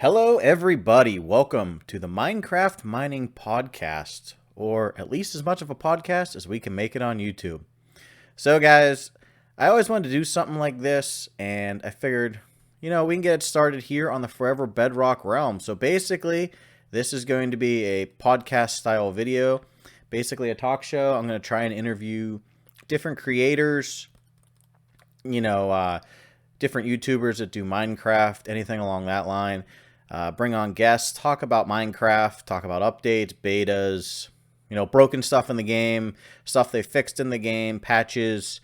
Hello, everybody. Welcome to the Minecraft Mining Podcast, or at least as much of a podcast as we can make it on YouTube. So, guys, I always wanted to do something like this, and I figured, we can get it started here on the Forever Bedrock Realm. So, basically, this is going to be a podcast style video, basically a talk show. I'm going to try and interview different creators, different YouTubers that do Minecraft, anything along that line. Bring on guests, talk about Minecraft, talk about updates, betas, broken stuff in the game, stuff they fixed in the game, patches,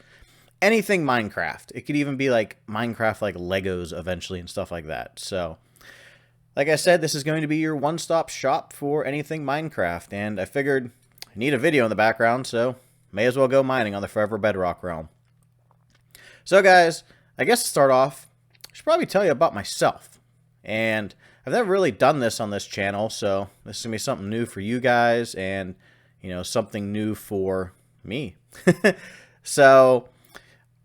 anything Minecraft. It could even be like Minecraft like Legos eventually and stuff like that. So, like I said, this is going to be your one-stop shop for anything Minecraft, and I figured I need a video in the background, so may as well go mining on the Forever Bedrock Realm. So, guys, I guess to start off, I should probably tell you about myself. And I've never really done this on this channel, so this is going to be something new for you guys and, something new for me. So,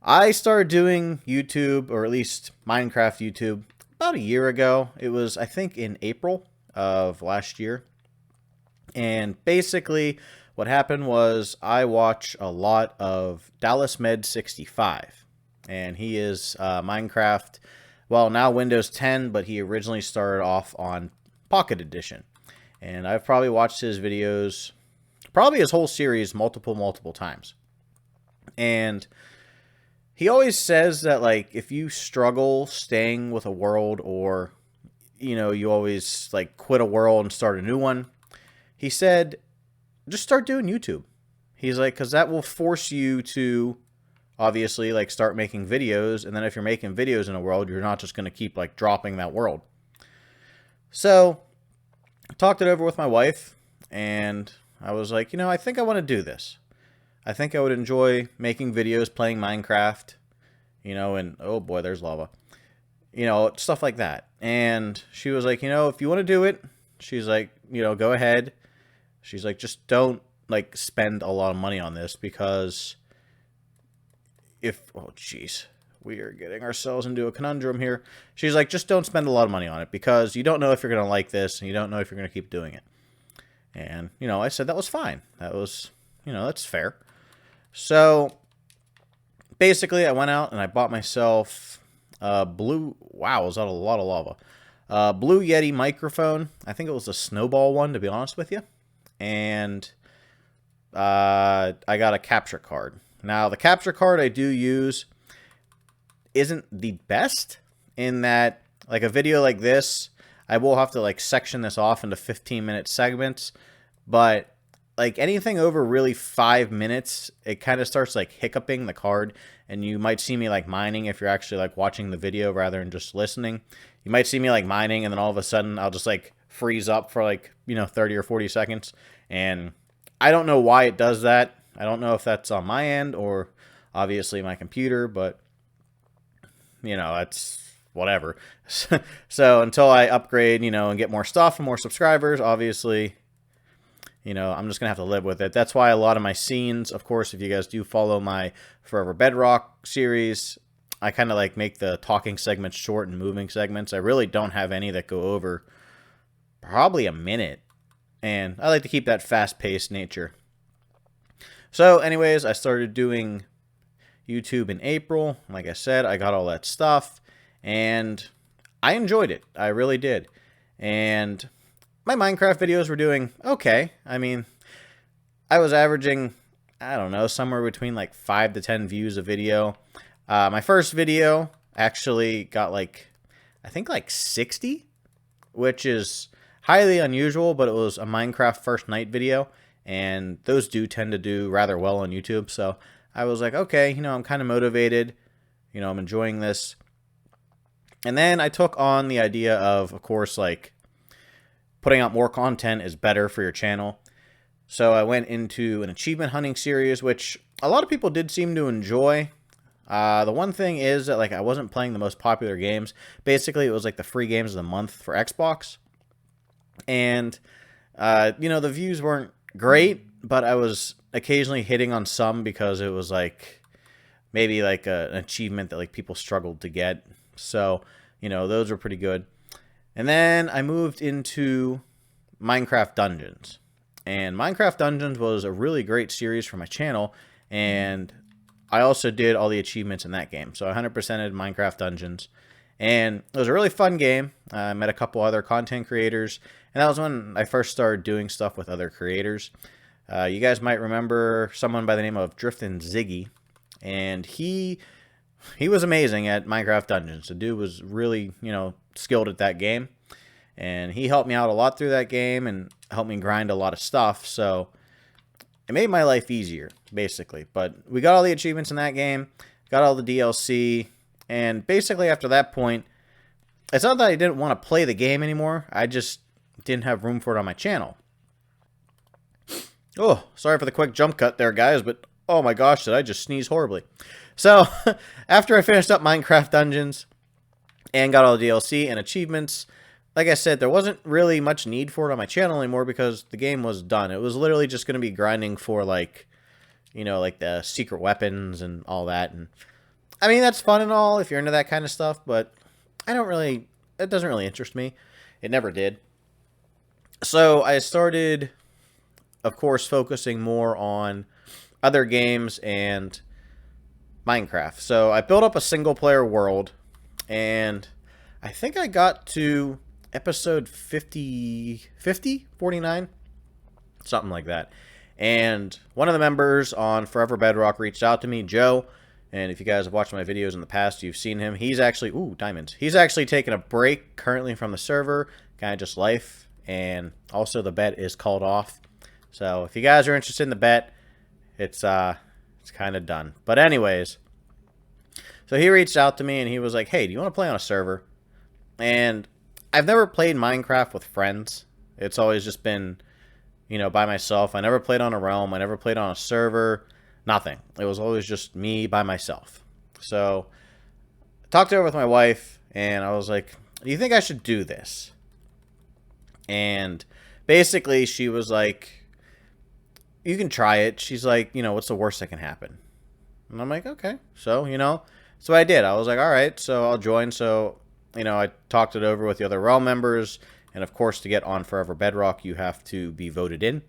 I started doing YouTube, or at least Minecraft YouTube, about a year ago. It was, I think, in April of last year. And basically, what happened was I watch a lot of DallasMed65. And he is Minecraft... Well, now Windows 10, but he originally started off on Pocket Edition. And I've probably watched his videos, probably his whole series, multiple times. And he always says that, like, if you struggle staying with a world or, you always, like, quit a world and start a new one, he said, just start doing YouTube. He's like, because that will force you to... obviously, like, start making videos, and then if you're making videos in a world, you're not just going to keep, like, dropping that world. So, I talked it over with my wife, and I was like, I think I want to do this. I think I would enjoy making videos, playing Minecraft, and, oh boy, there's lava. Stuff like that. And she was like, if you want to do it, she's like, go ahead. She's like, just don't, like, spend a lot of money on this, because... oh jeez, we are getting ourselves into a conundrum here. She's like, just don't spend a lot of money on it, because you don't know if you're going to like this, and you don't know if you're going to keep doing it. And, I said that was fine. That was, that's fair. So, basically, I went out and I bought myself a blue, wow, was that a lot of lava? Blue Yeti microphone. I think it was a snowball one, to be honest with you. And I got a capture card. Now, the capture card I do use isn't the best in that, like, a video like this, I will have to, like, section this off into 15-minute segments, but, like, anything over really 5 minutes, it kind of starts, like, hiccuping the card, and you might see me, like, mining if you're actually, like, watching the video rather than just listening. You might see me, like, mining, and then all of a sudden I'll just, like, freeze up for, like, 30 or 40 seconds, and I don't know why it does that. I don't know if that's on my end or obviously my computer, but, that's whatever. So until I upgrade, and get more stuff and more subscribers, obviously, I'm just going to have to live with it. That's why a lot of my scenes, of course, if you guys do follow my Forever Bedrock series, I kind of like make the talking segments short and moving segments. I really don't have any that go over probably a minute. And I like to keep that fast-paced nature. So, anyways, I started doing YouTube in April. Like I said, I got all that stuff, and I enjoyed it. I really did. And my Minecraft videos were doing okay. I mean, I was averaging, I don't know, somewhere between like 5 to 10 views a video. My first video actually got like, I think like 60, which is highly unusual, but it was a Minecraft first night video. And those do tend to do rather well on YouTube. So I was like, okay, I'm kind of motivated. I'm enjoying this. And then I took on the idea of course, like, putting out more content is better for your channel. So I went into an achievement hunting series, which a lot of people did seem to enjoy. The one thing is that, like, I wasn't playing the most popular games. Basically, it was like the free games of the month for Xbox. And, the views weren't great, but I was occasionally hitting on some because it was like maybe like an achievement that like people struggled to get. So, those were pretty good. And then I moved into Minecraft Dungeons. And Minecraft Dungeons was a really great series for my channel, and I also did all the achievements in that game. So I 100%ed Minecraft Dungeons, and it was a really fun game. I met a couple other content creators, and that was when I first started doing stuff with other creators. You guys might remember someone by the name of Driftin' Ziggy, and he was amazing at Minecraft Dungeons. The dude was really, skilled at that game, and he helped me out a lot through that game and helped me grind a lot of stuff, so it made my life easier, basically. But we got all the achievements in that game, got all the DLC, and basically after that point, it's not that I didn't want to play the game anymore, I just didn't have room for it on my channel. Oh, sorry for the quick jump cut there, guys, but oh my gosh, did I just sneeze horribly. So, after I finished up Minecraft Dungeons and got all the DLC and achievements, like I said, there wasn't really much need for it on my channel anymore because the game was done. It was literally just going to be grinding for, like the secret weapons and all that. And I mean, that's fun and all if you're into that kind of stuff, but it doesn't really interest me. It never did. So, I started, of course, focusing more on other games and Minecraft. So I built up a single player world, and I think I got to episode 49, something like that. And one of the members on Forever Bedrock reached out to me, Joe, and if you guys have watched my videos in the past, you've seen him. He's actually, diamonds. He's actually taking a break currently from the server, kind of just life, and also the bet is called off. So if you guys are interested in the bet, it's kind of done. But anyways, so he reached out to me and he was like, hey, do you want to play on a server? And I've never played Minecraft with friends. It's always just been, by myself. I never played on a realm. I never played on a server. Nothing. It was always just me by myself. So I talked it over with my wife and I was like, do you think I should do this? And basically she was like, you can try it. She's like, what's the worst that can happen? And I'm like, okay. So, so I did. I was like, all right, so I'll join. So, I talked it over with the other realm members. And of course, to get on Forever Bedrock, you have to be voted in.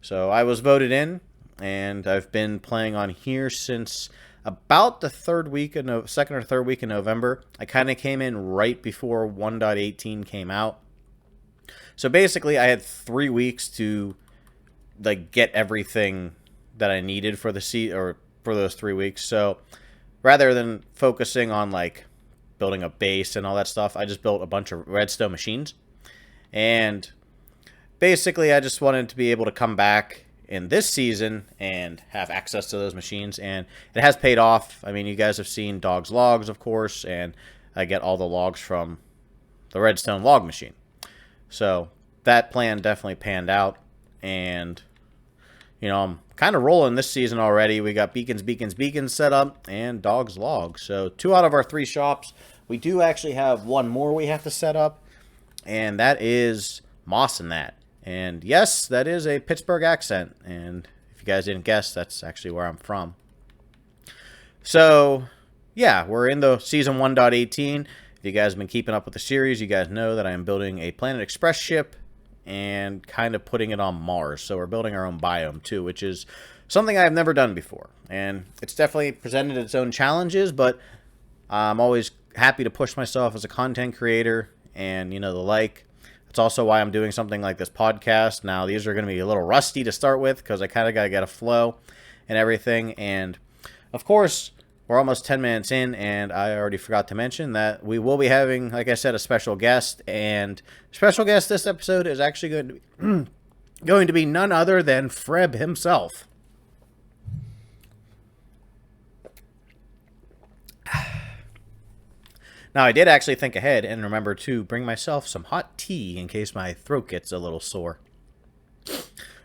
So I was voted in, and I've been playing on here since about the second or third week in November. I kind of came in right before 1.18 came out. So basically, I had 3 weeks to get everything that I needed for for those 3 weeks. So rather than focusing on building a base and all that stuff, I just built a bunch of redstone machines. And basically I just wanted to be able to come back in this season and have access to those machines, and it has paid off. I mean, you guys have seen Dog's logs, of course, and I get all the logs from the redstone log machine. So that plan definitely panned out. And, I'm kind of rolling this season already. We got beacons set up, and Dog's Log. So 2 out of our 3 shops. We do actually have 1 more we have to set up, and that is Moss and That. And yes, that is a Pittsburgh accent. And if you guys didn't guess, that's actually where I'm from. So, yeah, we're in the season 1.18. If you guys have been keeping up with the series, you guys know that I am building a Planet Express ship and kind of putting it on Mars. So we're building our own biome too, which is something I've never done before. And it's definitely presented its own challenges, but I'm always happy to push myself as a content creator and, the like. It's also why I'm doing something like this podcast. Now, these are going to be a little rusty to start with because I kind of got to get a flow and everything. And, of course, we're almost 10 minutes in, and I already forgot to mention that we will be having, like I said, a special guest. And special guest this episode is actually going to be none other than Phrebh himself. Now, I did actually think ahead and remember to bring myself some hot tea in case my throat gets a little sore.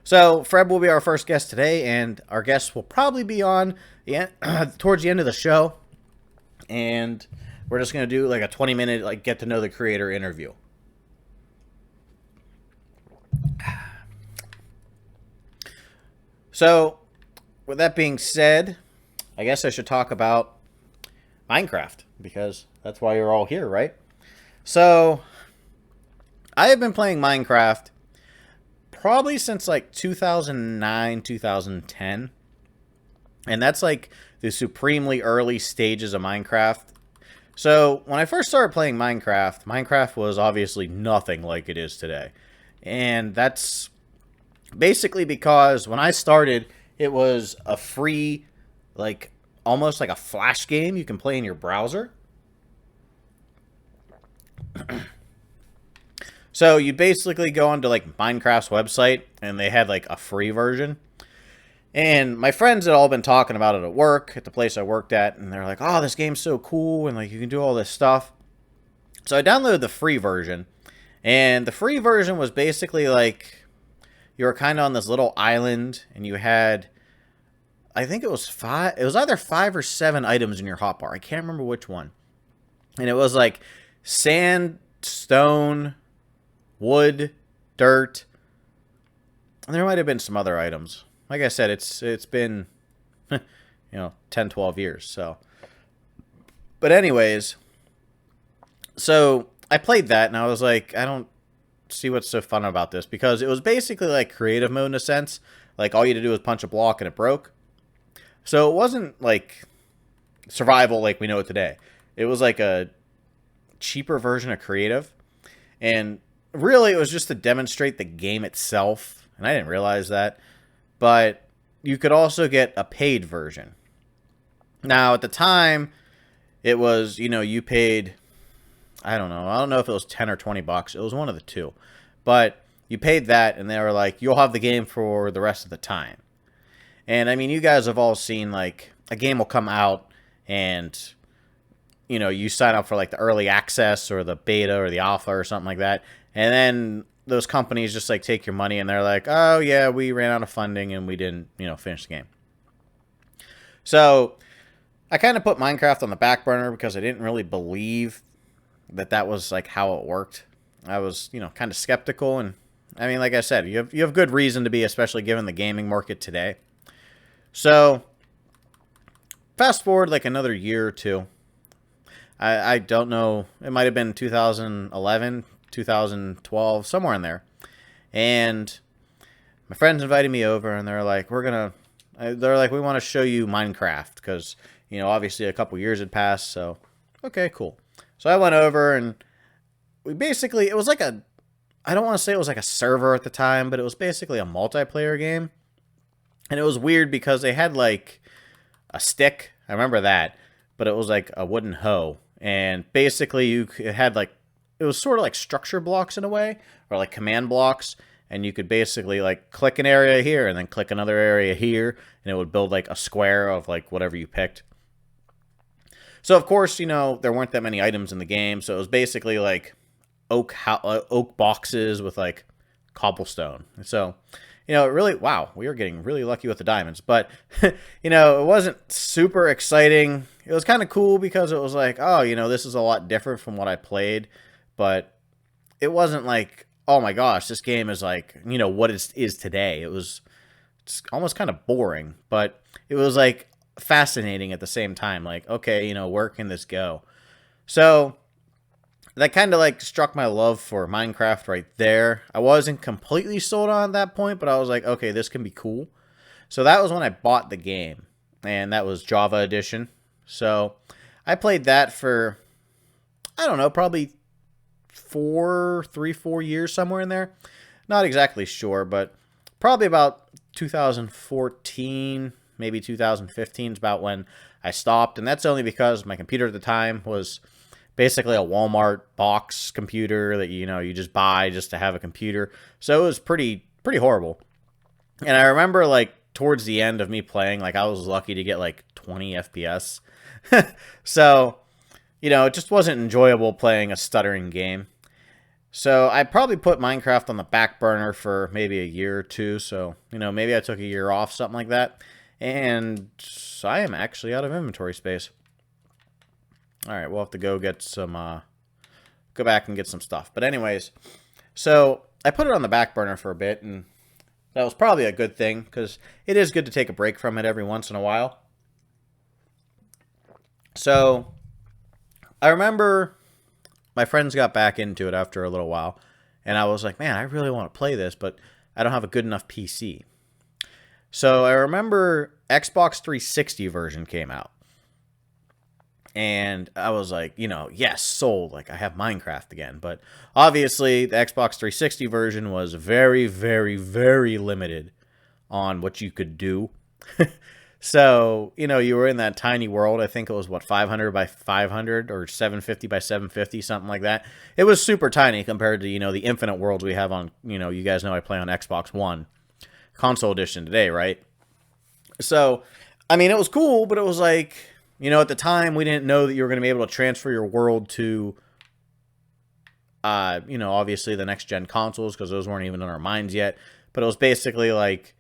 So, Phrebh will be our first guest today, and our guest will probably be on towards the end of the show. And we're just going to do a 20-minute get to know the creator interview. So, with that being said, I guess I should talk about Minecraft, because that's why you're all here, right? So, I have been playing Minecraft probably since like 2009, 2010. And that's like the supremely early stages of Minecraft. So when I first started playing Minecraft, Minecraft was obviously nothing like it is today. And that's basically because when I started, it was a free, like, almost like a flash game you can play in your browser. So you basically go onto like Minecraft's website, and they had like a free version. And my friends had all been talking about it at work, at the place I worked at, and they're like, "Oh, this game's so cool, and like you can do all this stuff." So I downloaded the free version, and the free version was basically like you were kind of on this little island, and you had, I think it was five. It was either 5 or 7 items in your hotbar. I can't remember which one. And it was like sand, stone, wood, dirt, and there might have been some other items. Like I said, it's been 10, 12 years. So, but anyways, so I played that, and I was like, I don't see what's so fun about this, because it was basically like creative mode in a sense. Like all you had to do was punch a block and it broke. So it wasn't like survival like we know it today. It was like a cheaper version of creative. And really, it was just to demonstrate the game itself. And I didn't realize that. But you could also get a paid version. Now, at the time, it was, you paid, I don't know if it was 10 or 20 bucks. It was one of the two. But you paid that, and they were like, you'll have the game for the rest of the time. And, I mean, you guys have all seen, like, a game will come out, and, you sign up for, like, the early access or the beta or the alpha or something like that. And then those companies just, like, take your money, and they're like, oh, yeah, we ran out of funding, and we didn't, finish the game. So I kind of put Minecraft on the back burner because I didn't really believe that was, like, how it worked. I was, kind of skeptical, and, I mean, like I said, you have good reason to be, especially given the gaming market today. So, fast forward like another year or two. I don't know. It might have been 2011, 2012, somewhere in there. And my friends invited me over, and they're like, we want to show you Minecraft, because, obviously a couple years had passed. So, okay, cool. So I went over, and we basically, it was like I don't want to say it was like a server at the time, but it was basically a multiplayer game. And it was weird because they had like a stick. I remember that. But it was like a wooden hoe. And basically it was sort of like structure blocks in a way. Or like command blocks. And you could basically like click an area here and then click another area here. And it would build like a square of like whatever you picked. So of course, there weren't that many items in the game. So it was basically like oak boxes with like cobblestone. So really, wow, we were getting really lucky with the diamonds. But, it wasn't super exciting. It was kind of cool because it was like, oh, this is a lot different from what I played. But it wasn't like, oh my gosh, this game is like, what it is today. It's almost kind of boring. But it was like fascinating at the same time. Like, okay, where can this go? So that kind of like struck my love for Minecraft right there. I wasn't completely sold on at that point, but I was like, okay, this can be cool. So that was when I bought the game, and that was Java Edition. So I played that for, I don't know, probably 4 years, somewhere in there. Not exactly sure, but probably about 2014, maybe 2015 is about when I stopped. And that's only because my computer at the time was basically a Walmart box computer that you just buy just to have a computer. So it was pretty horrible. And I remember like towards the end of me playing, like I was lucky to get like 20 FPS. So, it just wasn't enjoyable playing a stuttering game. So I probably put Minecraft on the back burner for maybe a year or two. So, maybe I took a year off, something like that. And I am actually out of inventory space. All right, we'll have to go get some, go back and get some stuff. But anyways, so I put it on the back burner for a bit, and that was probably a good thing, because it is good to take a break from it every once in a while. So I remember my friends got back into it after a little while, And I was like, man, I really want to play this, but I don't have a good enough PC. So I remember Xbox 360 version came out. And I was like, yes, sold. Like, I have Minecraft again. But obviously, the Xbox 360 version was very, very, very limited on what you could do. So, you were in that tiny world. I think it was, 500 by 500 or 750 by 750, something like that. It was super tiny compared to, the infinite worlds we have on, you guys know I play on Xbox One console edition today, right? So, I mean, it was cool, but it was like, at the time, we didn't know that you were going to be able to transfer your world to, obviously the next-gen consoles, because those weren't even in our minds yet. But it was basically like,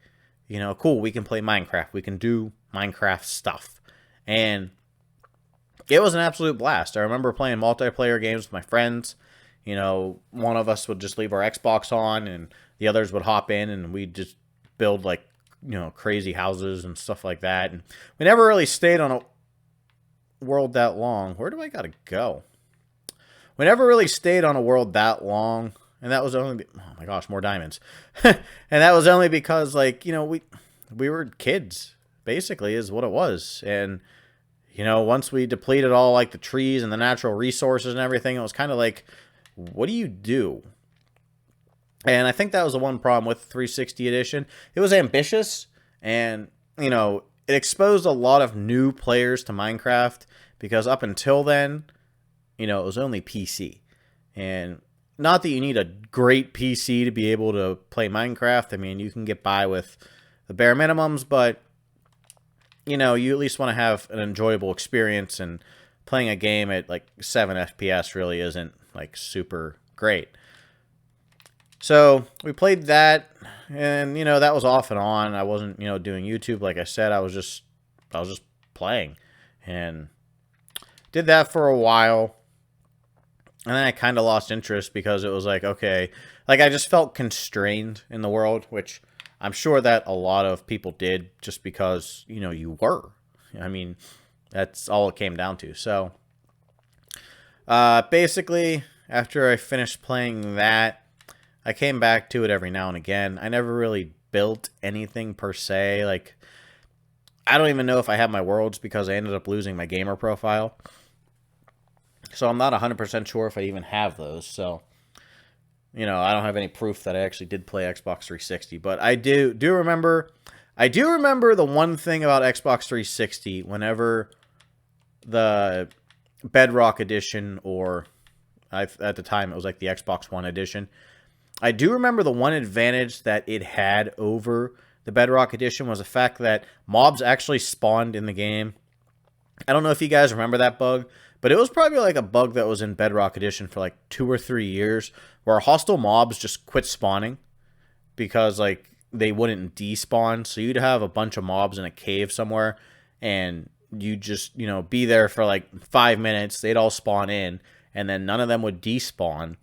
cool, we can play Minecraft. We can do Minecraft stuff. And it was an absolute blast. I remember playing multiplayer games with my friends. One of us would just leave our Xbox on, and the others would hop in, and we'd just build, like, crazy houses and stuff like that. And we never really stayed on a world that long. Where do I gotta go? We never really stayed on a world that long, and that was only, oh my gosh, more diamonds. And that was only because, like, we were kids, basically, is what it was. And once we depleted all, like, the trees and the natural resources and everything, it was kind of like, what do you do? And I think that was the one problem with 360 edition. It was ambitious, and it exposed a lot of new players to Minecraft, because up until then, it was only PC. And not that you need a great PC to be able to play Minecraft. I mean, you can get by with the bare minimums, but, you at least want to have an enjoyable experience, and playing a game at, like, 7 FPS really isn't, like, super great. So we played that, and, that was off and on. I wasn't, doing YouTube. Like I said, I was just playing, and did that for a while. And then I kind of lost interest, because it was like, okay, like, I just felt constrained in the world, which I'm sure that a lot of people did, just because, you were. I mean, that's all it came down to. So, basically, after I finished playing that, I came back to it every now and again. I never really built anything per se. Like, I don't even know if I have my worlds, because I ended up losing my gamer profile. So I'm not 100% sure if I even have those. So, I don't have any proof that I actually did play Xbox 360. But I do remember the one thing about Xbox 360, whenever the Bedrock edition, or at the time it was like the Xbox One edition, I do remember the one advantage that it had over the Bedrock edition was the fact that mobs actually spawned in the game. I don't know if you guys remember that bug, but it was probably like a bug that was in Bedrock edition for like 2 or 3 years, where hostile mobs just quit spawning because, like, they wouldn't despawn. So you'd have a bunch of mobs in a cave somewhere, and you just, be there for like 5 minutes. They'd all spawn in, and then none of them would despawn.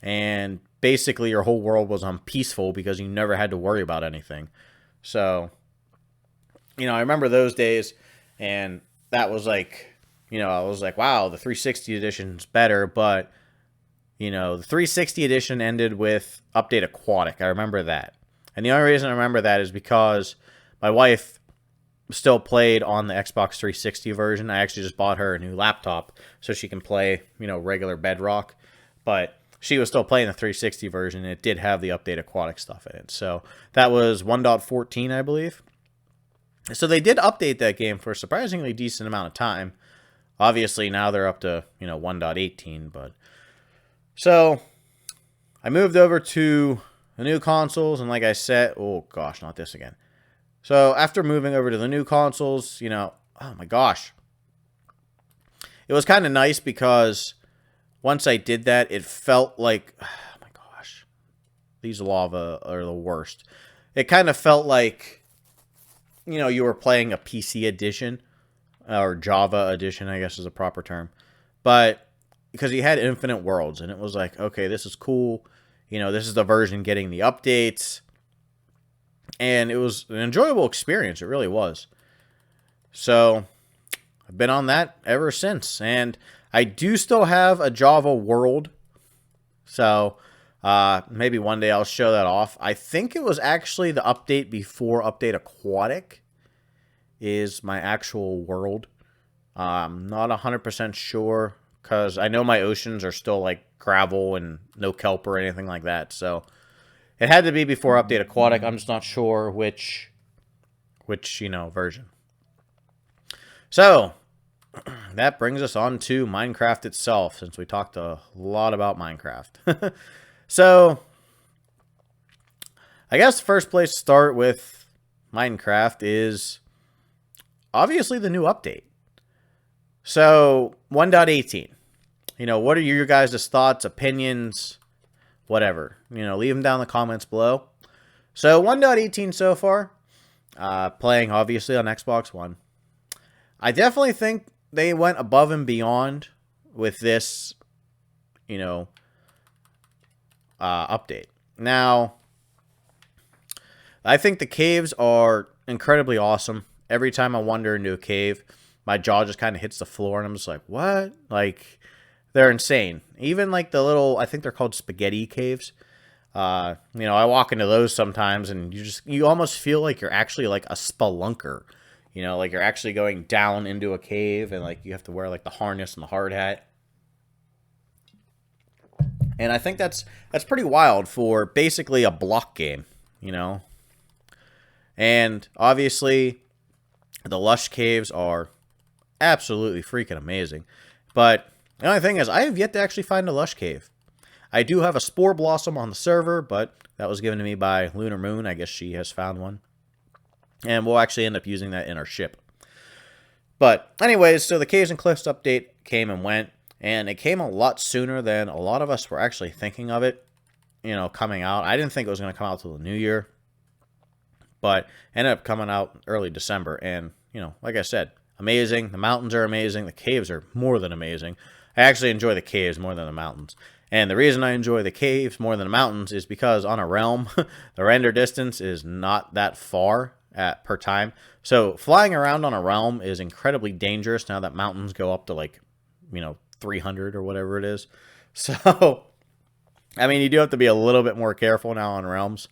And basically your whole world was peaceful, because you never had to worry about anything. So, I remember those days, and that was like, I was like, wow, the 360 edition's better, but, the 360 edition ended with Update Aquatic. I remember that. And the only reason I remember that is because my wife still played on the Xbox 360 version. I actually just bought her a new laptop so she can play, regular Bedrock. But she was still playing the 360 version, and it did have the Update Aquatic stuff in it. So that was 1.14, I believe. So they did update that game for a surprisingly decent amount of time. Obviously, now they're up to, 1.18, but... So, I moved over to the new consoles, and like I said... Oh, gosh, not this again. So, after moving over to the new consoles, oh my gosh. It was kind of nice, because once I did that, it felt like... Oh my gosh. These lava are the worst. It kind of felt like, you were playing a PC edition. Or Java edition, I guess is a proper term. But because you had infinite worlds, and it was like, okay, this is cool. This is the version getting the updates. And it was an enjoyable experience. It really was. So I've been on that ever since. And I do still have a Java world. So Maybe one day I'll show that off. I think it was actually the update before Update Aquatic is my actual world. I'm not 100% sure because I know my oceans are still like gravel and no kelp or anything like that. So it had to be before Update Aquatic. I'm just not sure which version. So that brings us on to Minecraft itself, since we talked a lot about Minecraft. So I guess the first place to start with Minecraft is obviously the new update. So 1.18. What are your guys' thoughts, opinions, whatever? Leave them down in the comments below. So 1.18 so far. Playing obviously on Xbox One. I definitely think they went above and beyond with this, update. Now, I think the caves are incredibly awesome. Every time I wander into a cave, my jaw just kind of hits the floor, and I'm just like, what? Like, they're insane. Even like the little, I think they're called spaghetti caves. I walk into those sometimes, and you almost feel like you're actually like a spelunker. Like you're actually going down into a cave, and like you have to wear like the harness and the hard hat. And I think that's pretty wild for basically a block game, And obviously, the lush caves are absolutely freaking amazing. But the only thing is, I have yet to actually find a lush cave. I do have a spore blossom on the server, but that was given to me by Lunar Moon. I guess she has found one. And we'll actually end up using that in our ship. But anyways, so the Caves and Cliffs update came and went. And it came a lot sooner than a lot of us were actually thinking of it, coming out. I didn't think it was going to come out till the new year. But it ended up coming out early December. And, like I said, amazing. The mountains are amazing. The caves are more than amazing. I actually enjoy the caves more than the mountains. And the reason I enjoy the caves more than the mountains is because on a realm, the render distance is not that far per time. So flying around on a realm is incredibly dangerous now that mountains go up to like, 300 or whatever it is. So, I mean, you do have to be a little bit more careful now on realms.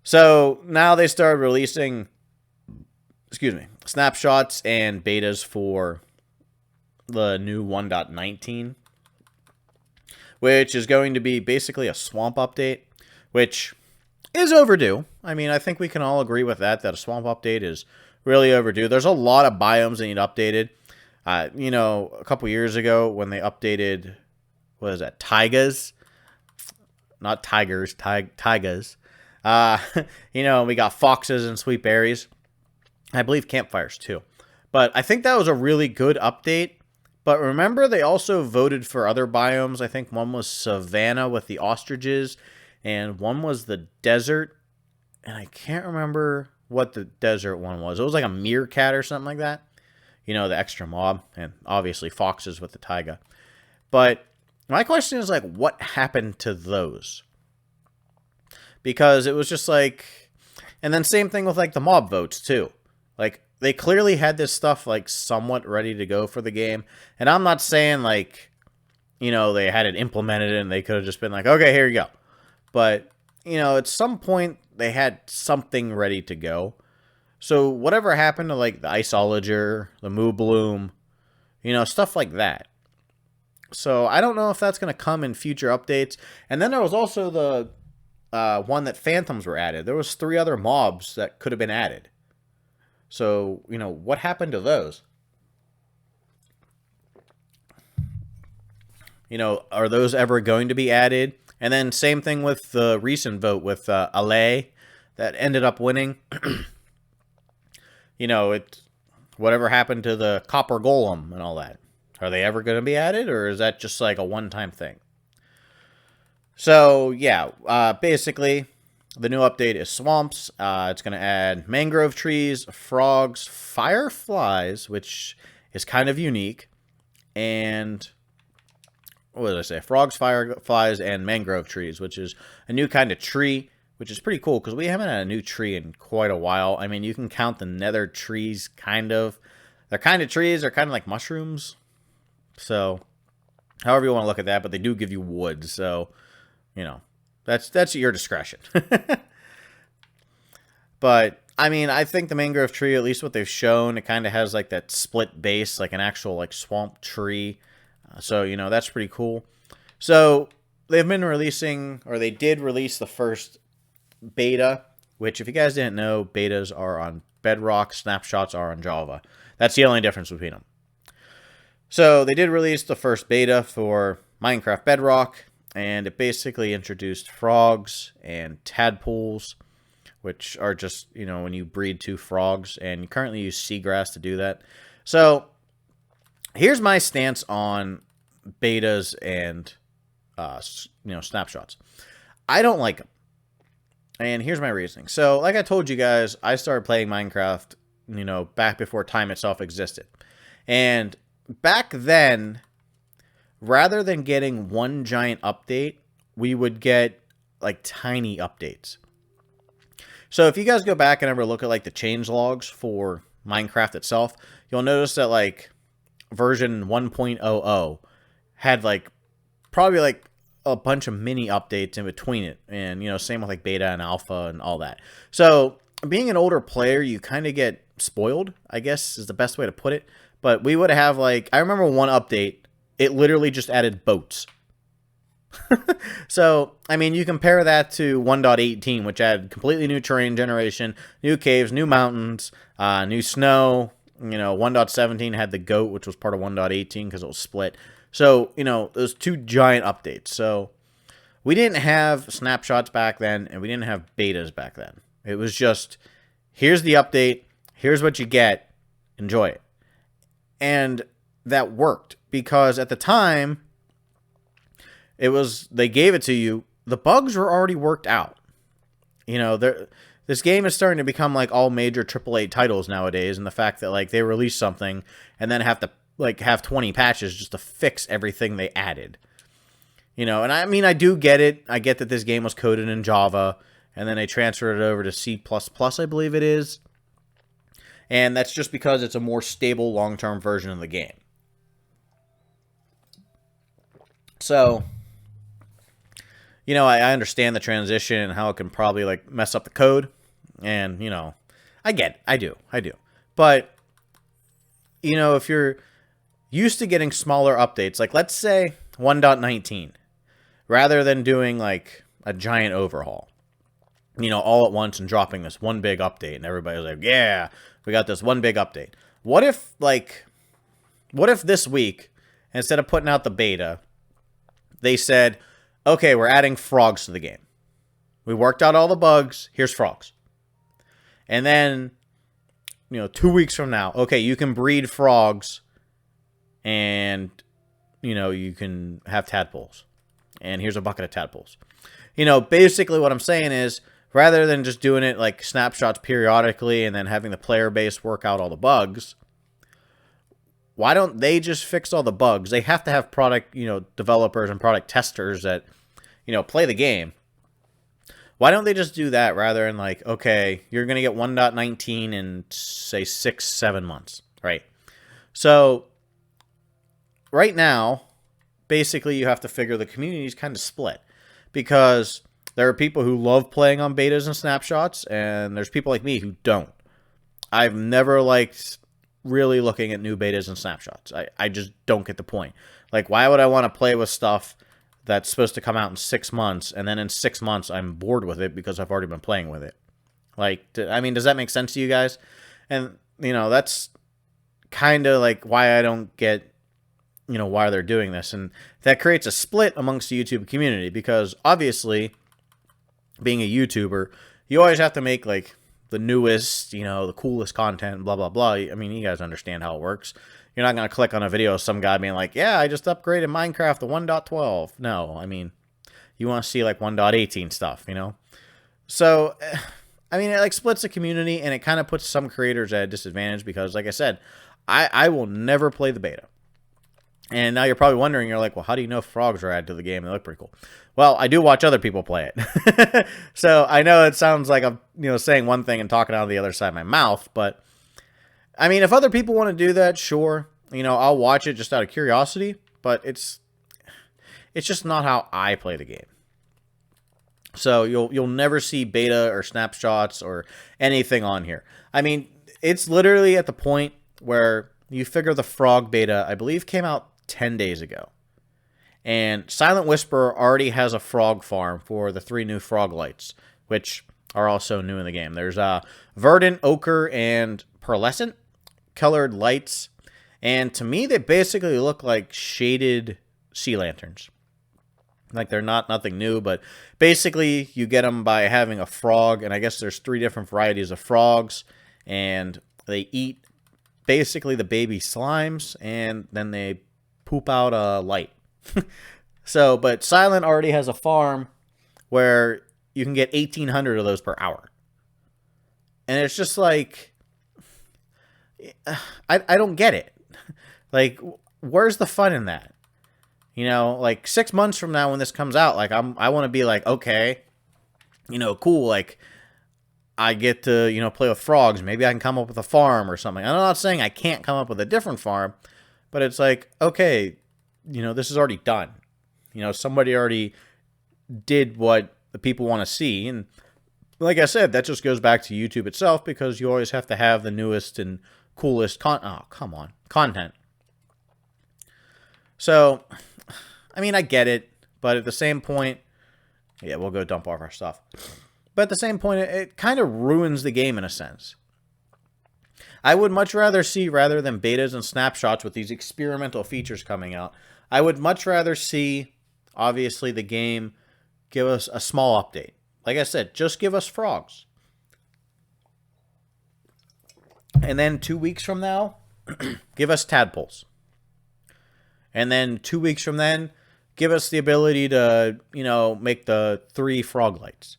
So now they started releasing, snapshots and betas for the new 1.19, which is going to be basically a swamp update, which is overdue. I mean, I think we can all agree with that a swamp update is really overdue. There's a lot of biomes that need updated. A couple years ago when they updated, what is that, taigas? Not tigers, taigas. We got foxes and sweet berries. I believe campfires too. But I think that was a really good update. But remember, they also voted for other biomes. I think one was savanna with the ostriches, and one was the desert. And I can't remember what the desert one was. It was like a meerkat or something like that. The extra mob, and obviously foxes with the taiga. But my question is, like, what happened to those? Because it was just like, and then same thing with like the mob votes too. Like, they clearly had this stuff like somewhat ready to go for the game. And I'm not saying like, they had it implemented and they could have just been like, okay, here you go. But, at some point they had something ready to go. So whatever happened to like the Iceologer, the Moo Bloom, stuff like that. So I don't know if that's going to come in future updates. And then there was also the one that Phantoms were added. There was 3 other mobs that could have been added. So, what happened to those? Are those ever going to be added? And then same thing with the recent vote with Allay that ended up winning. Whatever happened to the Copper Golem and all that? Are they ever going to be added, or is that just like a one-time thing? So, yeah, basically, the new update is swamps. It's going to add mangrove trees, frogs, fireflies, which is kind of unique, and what did I say? Frogs, fireflies, and mangrove trees, which is a new kind of tree, which is pretty cool because we haven't had a new tree in quite a while. I mean, you can count the nether trees, kind of. They're kind of trees. They're kind of like mushrooms. So, however you want to look at that, but they do give you wood. So, that's at your discretion. But I mean, I think the mangrove tree, at least what they've shown, it kind of has like that split base, like an actual like swamp tree. So, you know, that's pretty cool. So they've been releasing, or they did release the first beta, which if you guys didn't know, betas are on Bedrock, snapshots are on Java. That's the only difference between them. So they did release the first beta for Minecraft Bedrock, and it basically introduced frogs and tadpoles, which are just, you know, when you breed 2 frogs, and you currently use seagrass to do that. So here's my stance on betas and, you know, snapshots. I don't like them. And here's my reasoning. So, like I told you guys, I started playing Minecraft, you know, back before time itself existed. And back then, rather than getting one giant update, we would get, like, tiny updates. So, if you guys go back and ever look at, like, the change logs for Minecraft itself, you'll notice that, like, version 1.00 had, like, probably, like, a bunch of mini updates in between it, and you know, same with like beta and alpha and all that. So being an older player, you kind of get spoiled, I guess is the best way to put it. But we would have, like, I remember one update, it literally just added boats. So I mean, you compare that to 1.18, which added completely new terrain generation, new caves, new mountains, new snow. You know, 1.17 had the goat, which was part of 1.18 because it was split. So, you know, those 2 giant updates. So, we didn't have snapshots back then, and we didn't have betas back then. It was just, here's the update, here's what you get, enjoy it. And that worked, because at the time, it was, they gave it to you, the bugs were already worked out. You know, this game is starting to become like all major AAA titles nowadays, and the fact that, like, they release something, and then have to like have 20 patches just to fix everything they added. You know, and I mean, I do get it. I get that this game was coded in Java, and then they transferred it over to C++, I believe it is. And that's just because it's a more stable long-term version of the game. So, you know, I understand the transition and how it can probably like mess up the code. And, you know, I get it. I do. But, you know, if you're used to getting smaller updates, like let's say 1.19, rather than doing like a giant overhaul, you know, all at once and dropping this one big update, and everybody's like, yeah, we got this one big update. What if this week, instead of putting out the beta, they said, okay, we're adding frogs to the game. We worked out all the bugs, here's frogs. And then, you know, 2 weeks from now, okay, you can breed frogs, and, you know, you can have tadpoles. And here's a bucket of tadpoles. You know, basically what I'm saying is, rather than just doing it like snapshots periodically and then having the player base work out all the bugs, why don't they just fix all the bugs? They have to have product, you know, developers and product testers that, you know, play the game. Why don't they just do that rather than like, okay, you're going to get 1.19 in, say, 6-7 months, right? So right now, basically, you have to figure the community is kind of split, because there are people who love playing on betas and snapshots, and there's people like me who don't. I've never liked really looking at new betas and snapshots. I just don't get the point. Like, why would I want to play with stuff that's supposed to come out in 6 months, and then in 6 months I'm bored with it because I've already been playing with it? Like, I mean, does that make sense to you guys? And, you know, that's kind of like why I don't get, you know, why they're doing this. And that creates a split amongst the YouTube community, because obviously, being a YouTuber, you always have to make like the newest, you know, the coolest content, blah, blah, blah. I mean, you guys understand how it works. You're not going to click on a video of some guy being like, yeah, I just upgraded Minecraft to 1.12. No, I mean, you want to see like 1.18 stuff, you know? So, I mean, it like splits the community, and it kind of puts some creators at a disadvantage because, like I said, I will never play the beta. And now you're probably wondering, you're like, well, how do you know frogs are added to the game? They look pretty cool. Well, I do watch other people play it. So I know it sounds like I'm, you know, saying one thing and talking out of the other side of my mouth, but I mean, if other people want to do that, sure. You know, I'll watch it just out of curiosity, but it's just not how I play the game. So you'll never see beta or snapshots or anything on here. I mean, it's literally at the point where you figure the frog beta, I believe, came out 10 days ago. And Silent Whisper already has a frog farm for the 3 new frog lights, which are also new in the game. There's verdant, ochre, and pearlescent colored lights. And to me, they basically look like shaded sea lanterns. Like, they're nothing new, but basically you get them by having a frog, and I guess there's 3 different varieties of frogs, and they eat basically the baby slimes, and then they poop out a light. So, but Silent already has a farm where you can get 1,800 of those per hour. And it's just like, I don't get it. Like, where's the fun in that? You know, like 6 months from now when this comes out, like I want to be like, okay, you know, cool. Like I get to, you know, play with frogs. Maybe I can come up with a farm or something. I'm not saying I can't come up with a different farm, but it's like, okay, you know, this is already done. You know, somebody already did what the people want to see. And like I said, that just goes back to YouTube itself, because you always have to have the newest and coolest content. So, I mean, I get it, but at the same point, yeah, we'll go dump off our stuff. But at the same point, it kind of ruins the game in a sense. I would much rather see, rather than betas and snapshots with these experimental features coming out, I would much rather see, obviously, the game give us a small update. Like I said, just give us frogs. And then 2 weeks from now, give us tadpoles. And then 2 weeks from then, give us the ability to, you know, make the 3 frog lights.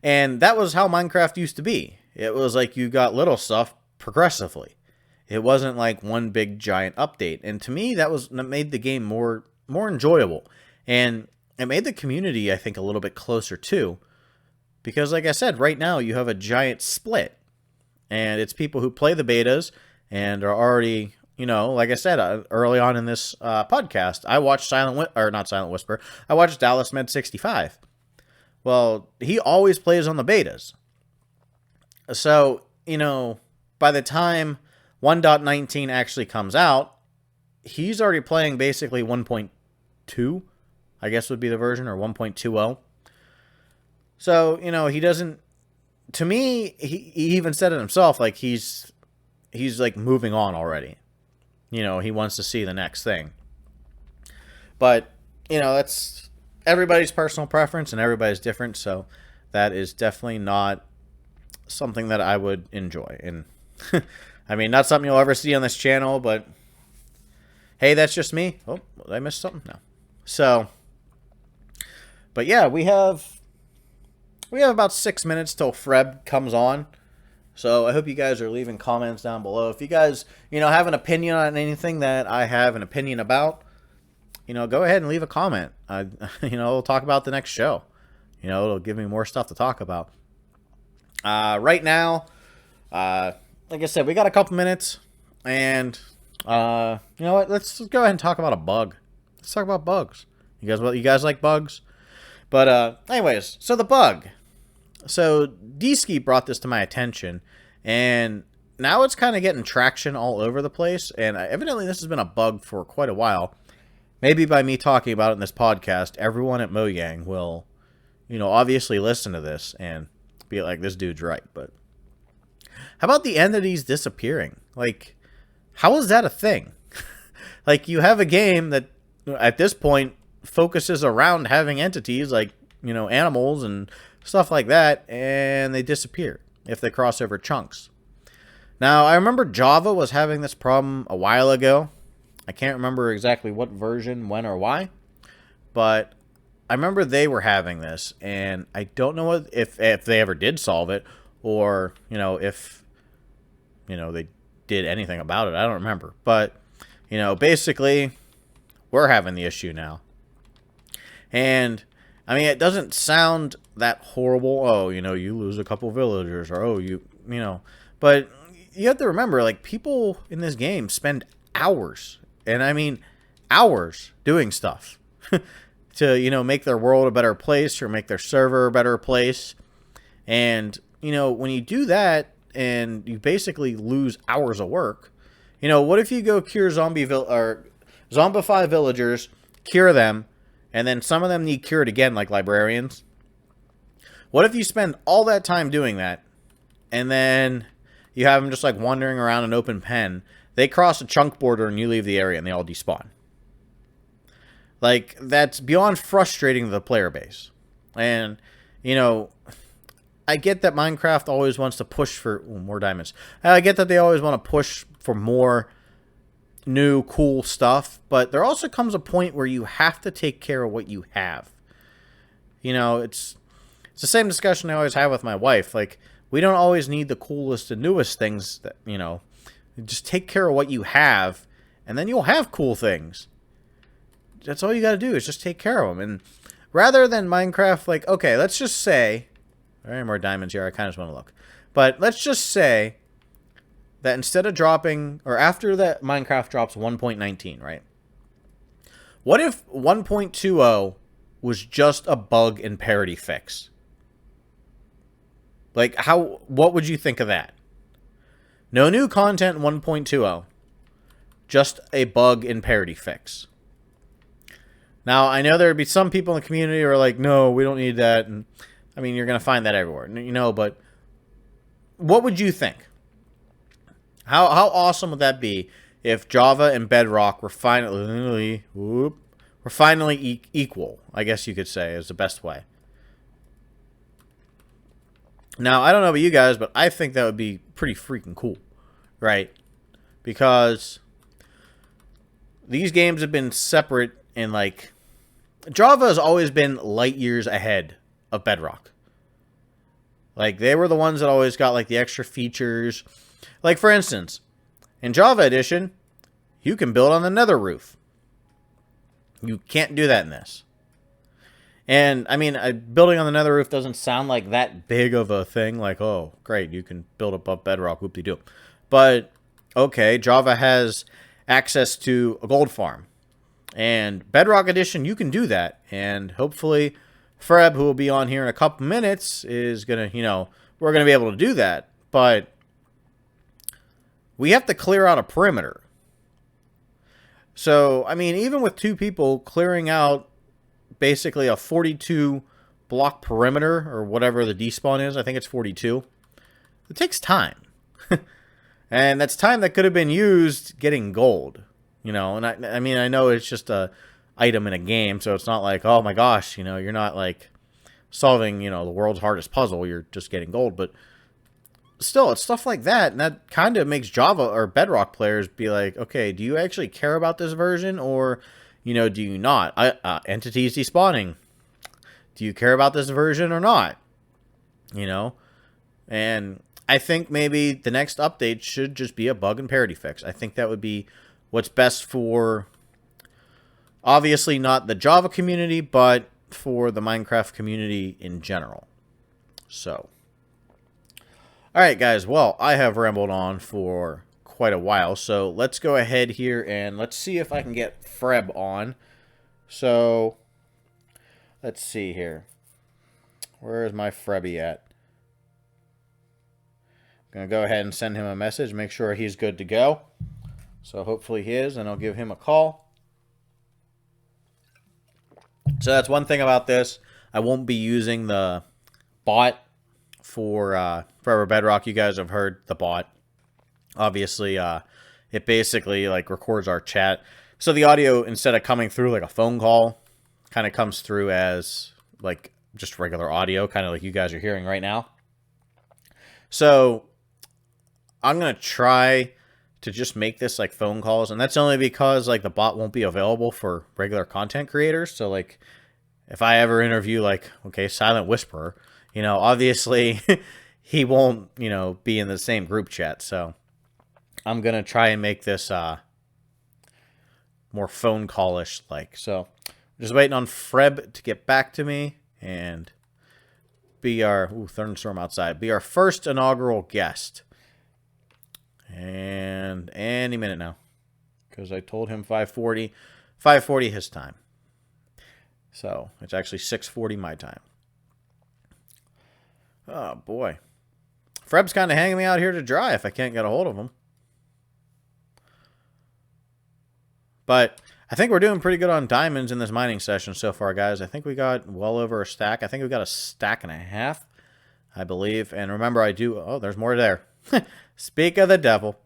And that was how Minecraft used to be. It was like you got little stuff progressively. It wasn't like one big giant update. And to me, that made the game more enjoyable. And it made the community, I think, a little bit closer too. Because like I said, right now you have a giant split. And it's people who play the betas and are already, you know, like I said, early on in this podcast, I watched not Silent Whisper, I watched Dallas Med 65. Well, he always plays on the betas. So, you know, by the time 1.19 actually comes out, he's already playing basically 1.2, I guess would be the version, or 1.20. So, you know, he doesn't, to me, he even said it himself, like he's like moving on already. You know, he wants to see the next thing. But, you know, that's everybody's personal preference and everybody's different, so that is definitely not something that I would enjoy. And I mean, not something you'll ever see on this channel, but hey, that's just me. Oh, did I miss something? No. So, but yeah, we have about 6 minutes till Phrebh comes on. So I hope you guys are leaving comments down below. If you guys, you know, have an opinion on anything that I have an opinion about, you know, go ahead and leave a comment. You know, we'll talk about the next show. You know, it'll give me more stuff to talk about. Right now, like I said, we got a couple minutes, and you know what? Let's go ahead and talk about a bug. Let's talk about bugs. You guys like bugs? But anyways, so the bug. So D-Ski brought this to my attention, and now it's kind of getting traction all over the place. And evidently, this has been a bug for quite a while. Maybe by me talking about it in this podcast, everyone at Mojang will, you know, obviously listen to this and be like, this dude's right. But how about the entities disappearing? Like, how is that a thing? Like, you have a game that at this point focuses around having entities like, you know, animals and stuff like that, and they disappear if they cross over chunks. Now, I remember Java was having this problem a while ago. I can't remember exactly what version, when, or why, but I remember they were having this, and I don't know if they ever did solve it, or, you know, if, you know, they did anything about it. I don't remember, but, you know, basically, we're having the issue now. And, I mean, it doesn't sound that horrible. Oh, you know, you lose a couple villagers, or, oh, you know, but you have to remember, like, people in this game spend hours, and I mean hours, doing stuff. to, make their world a better place or make their server a better place. And, when you do that and you basically lose hours of work, what if you go cure zombify villagers, cure them, and then some of them need cured again, like librarians? What if you spend all that time doing that, and then you have them just like wandering around an open pen, they cross a chunk border and you leave the area and they all despawn? Like, that's beyond frustrating to the player base. And, I get that Minecraft always wants to push for more diamonds. I get that they always want to push for more new, cool stuff. But there also comes a point where you have to take care of what you have. It's the same discussion I always have with my wife. Like, we don't always need the coolest and newest things. That just take care of what you have, and then you'll have cool things. That's all you got to do is just take care of them. And rather than Minecraft, like, okay, let's just say, there are more diamonds here. I kind of just want to look. But let's just say that instead of dropping, or after that Minecraft drops 1.19, right? What if 1.20 was just a bug and parity fix? Like, what would you think of that? No new content in 1.20. Just a bug and parity fix. Now, I know there would be some people in the community who are like, no, we don't need that. And I mean, you're going to find that everywhere, but what would you think? How awesome would that be if Java and Bedrock were finally equal, I guess you could say, is the best way. Now, I don't know about you guys, but I think that would be pretty freaking cool, right? Because these games have been separate, and like, Java has always been light years ahead of Bedrock. Like, they were the ones that always got like the extra features. Like, for instance, in Java Edition, you can build on the nether roof. You can't do that in this. And, I mean, building on the nether roof doesn't sound like that big of a thing. Like, oh, great, you can build above Bedrock, whoop-de-doo. But, okay, Java has access to a gold farm. And Bedrock Edition, you can do that. And hopefully, Phrebh, who will be on here in a couple minutes, is going to, we're going to be able to do that. But we have to clear out a perimeter. So, I mean, even with two people clearing out basically a 42 block perimeter, or whatever the despawn is, I think it's 42, it takes time. And that's time that could have been used getting gold. And I mean, I know it's just a item in a game, so it's not like, oh my gosh, you're not like solving, the world's hardest puzzle, you're just getting gold. But still, it's stuff like that, and that kind of makes Java or Bedrock players be like, okay, do you actually care about this version, or, do you not? Entities despawning. Do you care about this version or not? And I think maybe the next update should just be a bug and parity fix. I think that would be what's best for, obviously not the Java community, but for the Minecraft community in general. So, alright guys, well, I have rambled on for quite a while, so let's go ahead here and let's see if I can get Phrebh on. So, let's see here. Where is my Phrebh at? I'm going to go ahead and send him a message, make sure he's good to go. So hopefully he is, and I'll give him a call. So that's one thing about this. I won't be using the bot for Forever Bedrock. You guys have heard the bot. Obviously, it basically like records our chat. So the audio, instead of coming through like a phone call, kind of comes through as like just regular audio, kind of like you guys are hearing right now. So I'm going to try to just make this like phone calls, and that's only because like the bot won't be available for regular content creators. So like if I ever interview like, okay, Silent Whisperer, obviously he won't, be in the same group chat. So I'm going to try and make this more phone call-ish like. So just waiting on Phrebh to get back to me and be our thunderstorm outside. Be our first inaugural guest. And any minute now, because I told him 5:40 his time. So it's actually 6:40 my time. Oh, boy. Phrebh's kind of hanging me out here to dry if I can't get a hold of him. But I think we're doing pretty good on diamonds in this mining session so far, guys. I think we got well over a stack. I think we got a stack and a half, I believe. And remember, I do... Oh, there's more there. Speak of the devil.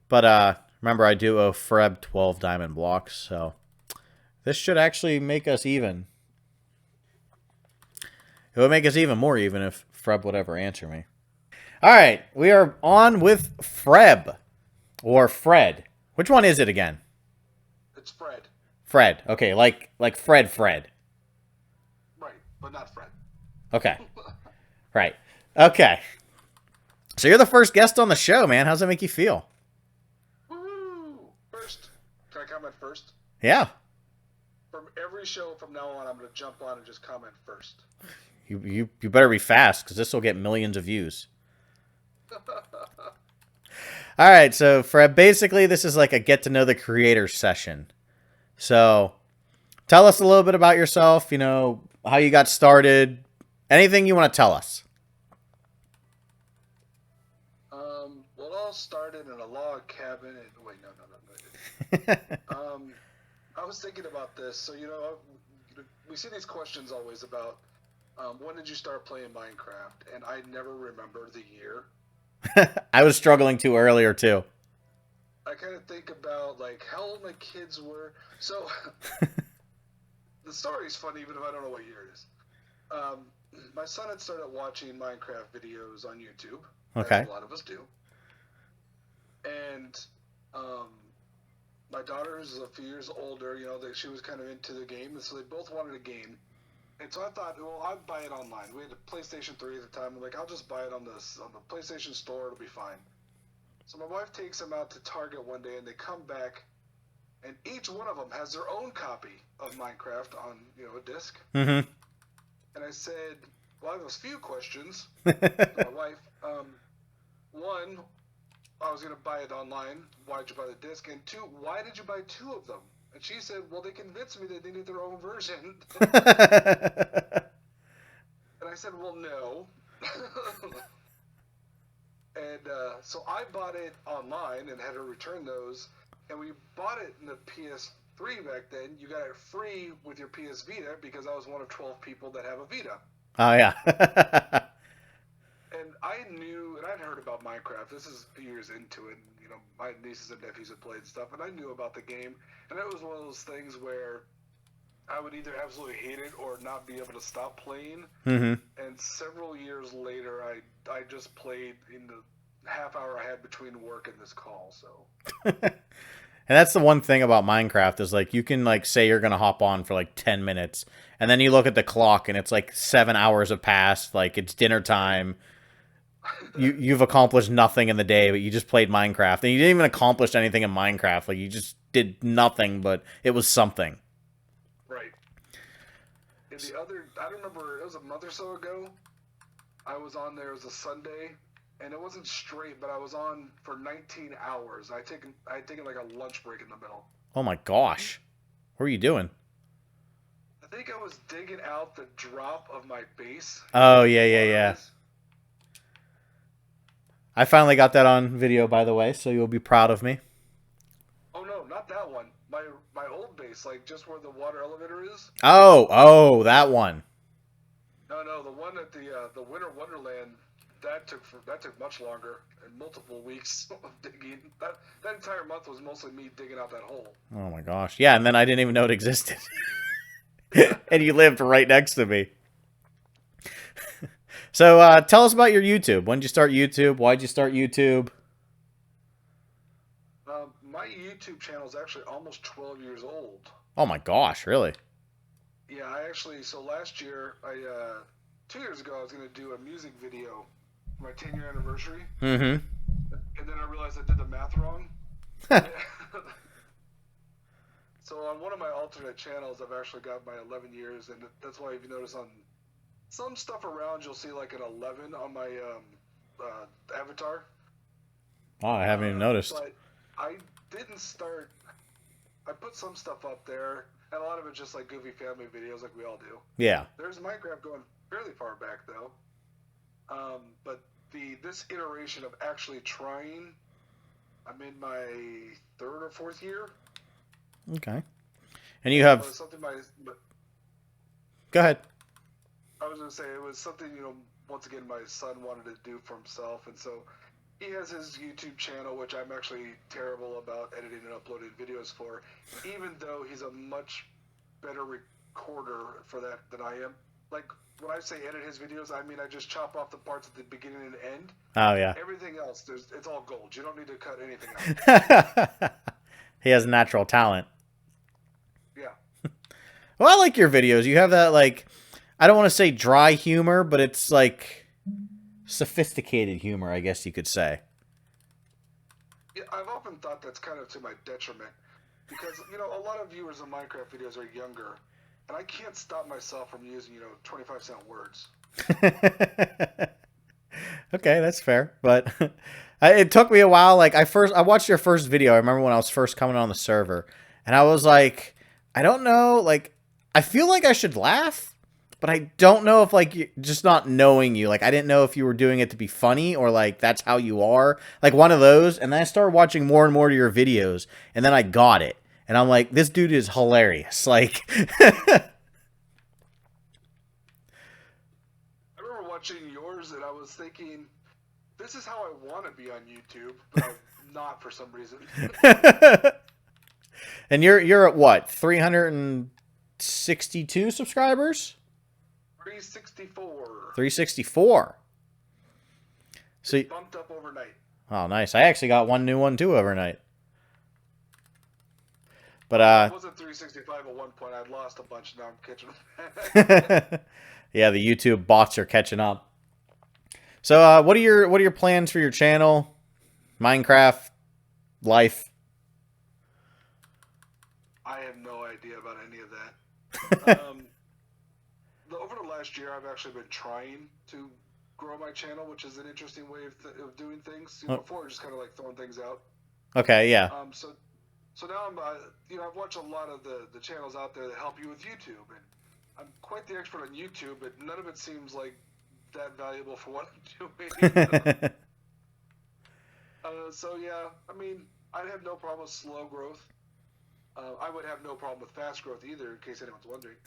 But remember, I do owe Phrebh 12 diamond blocks. So this should actually make us even. It would make us even more even if Phrebh would ever answer me. All right, we are on with Phrebh. Or Fred. Which one is it again? It's Fred. Fred. Okay, like Fred. Right, but not Fred. Okay. Right. Okay. So you're the first guest on the show, man. How's that make you feel? Woo! First, can I comment first? Yeah. From every show from now on, I'm going to jump on and just comment first. You better be fast, because this will get millions of views. All right, so Fred, basically this is like a get to know the creator session. So tell us a little bit about yourself, you know, how you got started, anything you want to tell us. Well, it all started in a log cabin. Wait, no. I was thinking about this. So, you know, we see these questions always about when did you start playing Minecraft? And I never remember the year. I was struggling too earlier, too. I kind of think about, like, how old my kids were. So, the story's funny, even if I don't know what year it is. My son had started watching Minecraft videos on YouTube. Okay. As a lot of us do. And my daughter is a few years older, you know, that she was kind of into the game, and so they both wanted a game. And so I thought, well, I'd buy it online. We had a PlayStation 3 at the time. I'm like, I'll just buy it on the PlayStation Store. It'll be fine. So my wife takes them out to Target one day, and they come back, and each one of them has their own copy of Minecraft on, you know, a disc. Mm-hmm. And I said, well, I have a few questions to my wife. One, I was going to buy it online. Why did you buy the disc? And two, why did you buy two of them? And she said, well, they convinced me that they needed their own version. And I said, well, no. And so I bought it online and had to return those. And we bought it in the PS3 back then. You got it free with your PS Vita because I was one of 12 people that have a Vita. Oh, yeah. And I knew, and I'd heard about Minecraft. This is a few years into it. You know, my nieces and nephews had played stuff, and I knew about the game. And it was one of those things where I would either absolutely hate it or not be able to stop playing. Mm-hmm. And several years later, I just played in the half hour I had between work and this call. So. And that's the one thing about Minecraft is, like, you can, like, say you're going to hop on for, like, 10 minutes. And then you look at the clock and it's, like, 7 hours have passed. Like, it's dinner time. You've accomplished nothing in the day, but you just played Minecraft. And you didn't even accomplish anything in Minecraft. Like, you just did nothing, but it was something. Right. And the other, I don't remember, it was a month or so ago. I was on there, it was a Sunday. And it wasn't straight, but I was on for 19 hours. I had taken like a lunch break in the middle. Oh my gosh. What were you doing? I think I was digging out the drop of my base. Oh, yeah. I finally got that on video, by the way, so you'll be proud of me. Oh, no, not that one. My old base, like just where the water elevator is. Oh, that one. No, the one at the Winter Wonderland. That took much longer and multiple weeks of digging. That entire month was mostly me digging out that hole. Oh my gosh. Yeah, and then I didn't even know it existed. And you lived right next to me. So tell us about your YouTube. When did you start YouTube? Why'd you start YouTube? My YouTube channel is actually almost 12 years old. Oh my gosh, really? Yeah, so last year, 2 years ago, I was going to do a music video for my 10-year anniversary. Mm-hmm. And then I realized I did the math wrong. So on one of my alternate channels, I've actually got my 11 years, and that's why if you notice on some stuff around, you'll see like an 11 on my avatar. Oh, I haven't even noticed. But I didn't start. I put some stuff up there, And a lot of it's just like goofy family videos, like we all do. Yeah. There's Minecraft going fairly far back though. But this iteration of actually trying, I'm in my third or fourth year. Okay. And you have. Something Go ahead. I was gonna say it was something once again my son wanted to do for himself, and so he has his YouTube channel, which I'm actually terrible about editing and uploading videos for, even though he's a much better recorder for that than I am. Like, when I say edit his videos, I mean I just chop off the parts at the beginning and end. Oh, yeah. Everything else, it's all gold. You don't need to cut anything out. He has natural talent. Yeah. Well, I like your videos. You have that, like, I don't want to say dry humor, but it's like sophisticated humor, I guess you could say. Yeah, I've often thought that's kind of to my detriment because a lot of viewers of Minecraft videos are younger, and I can't stop myself from using 25-cent words. Okay, that's fair, but it took me a while. Like I watched your first video. I remember when I was first coming on the server, and I was like, I don't know, like I feel like I should laugh, but I don't know if like just not knowing you, like I didn't know if you were doing it to be funny or like that's how you are, like one of those. And then I started watching more and more of your videos, and then I got it, and I'm like, this dude is hilarious. Like, I remember watching yours, and I was thinking, this is how I want to be on YouTube, but I'm not for some reason. And you're at what, 362 subscribers? 364. 364. So bumped up overnight. Oh, nice. I actually got one new one too overnight. But it wasn't 365 at one point. I'd lost a bunch. Now I'm catching them. Yeah, the YouTube bots are catching up. So, what are your plans for your channel? Minecraft life? I have no idea about any of that. Over the last year, I've actually been trying to grow my channel, which is an interesting way of doing things. Before, just kind of like throwing things out. Okay, yeah. So now I'm, I've watched a lot of the channels out there that help you with YouTube, and I'm quite the expert on YouTube, but none of it seems like that valuable for what I'm doing. So yeah, I mean, I'd have no problem with slow growth. I would have no problem with fast growth either, in case anyone's wondering.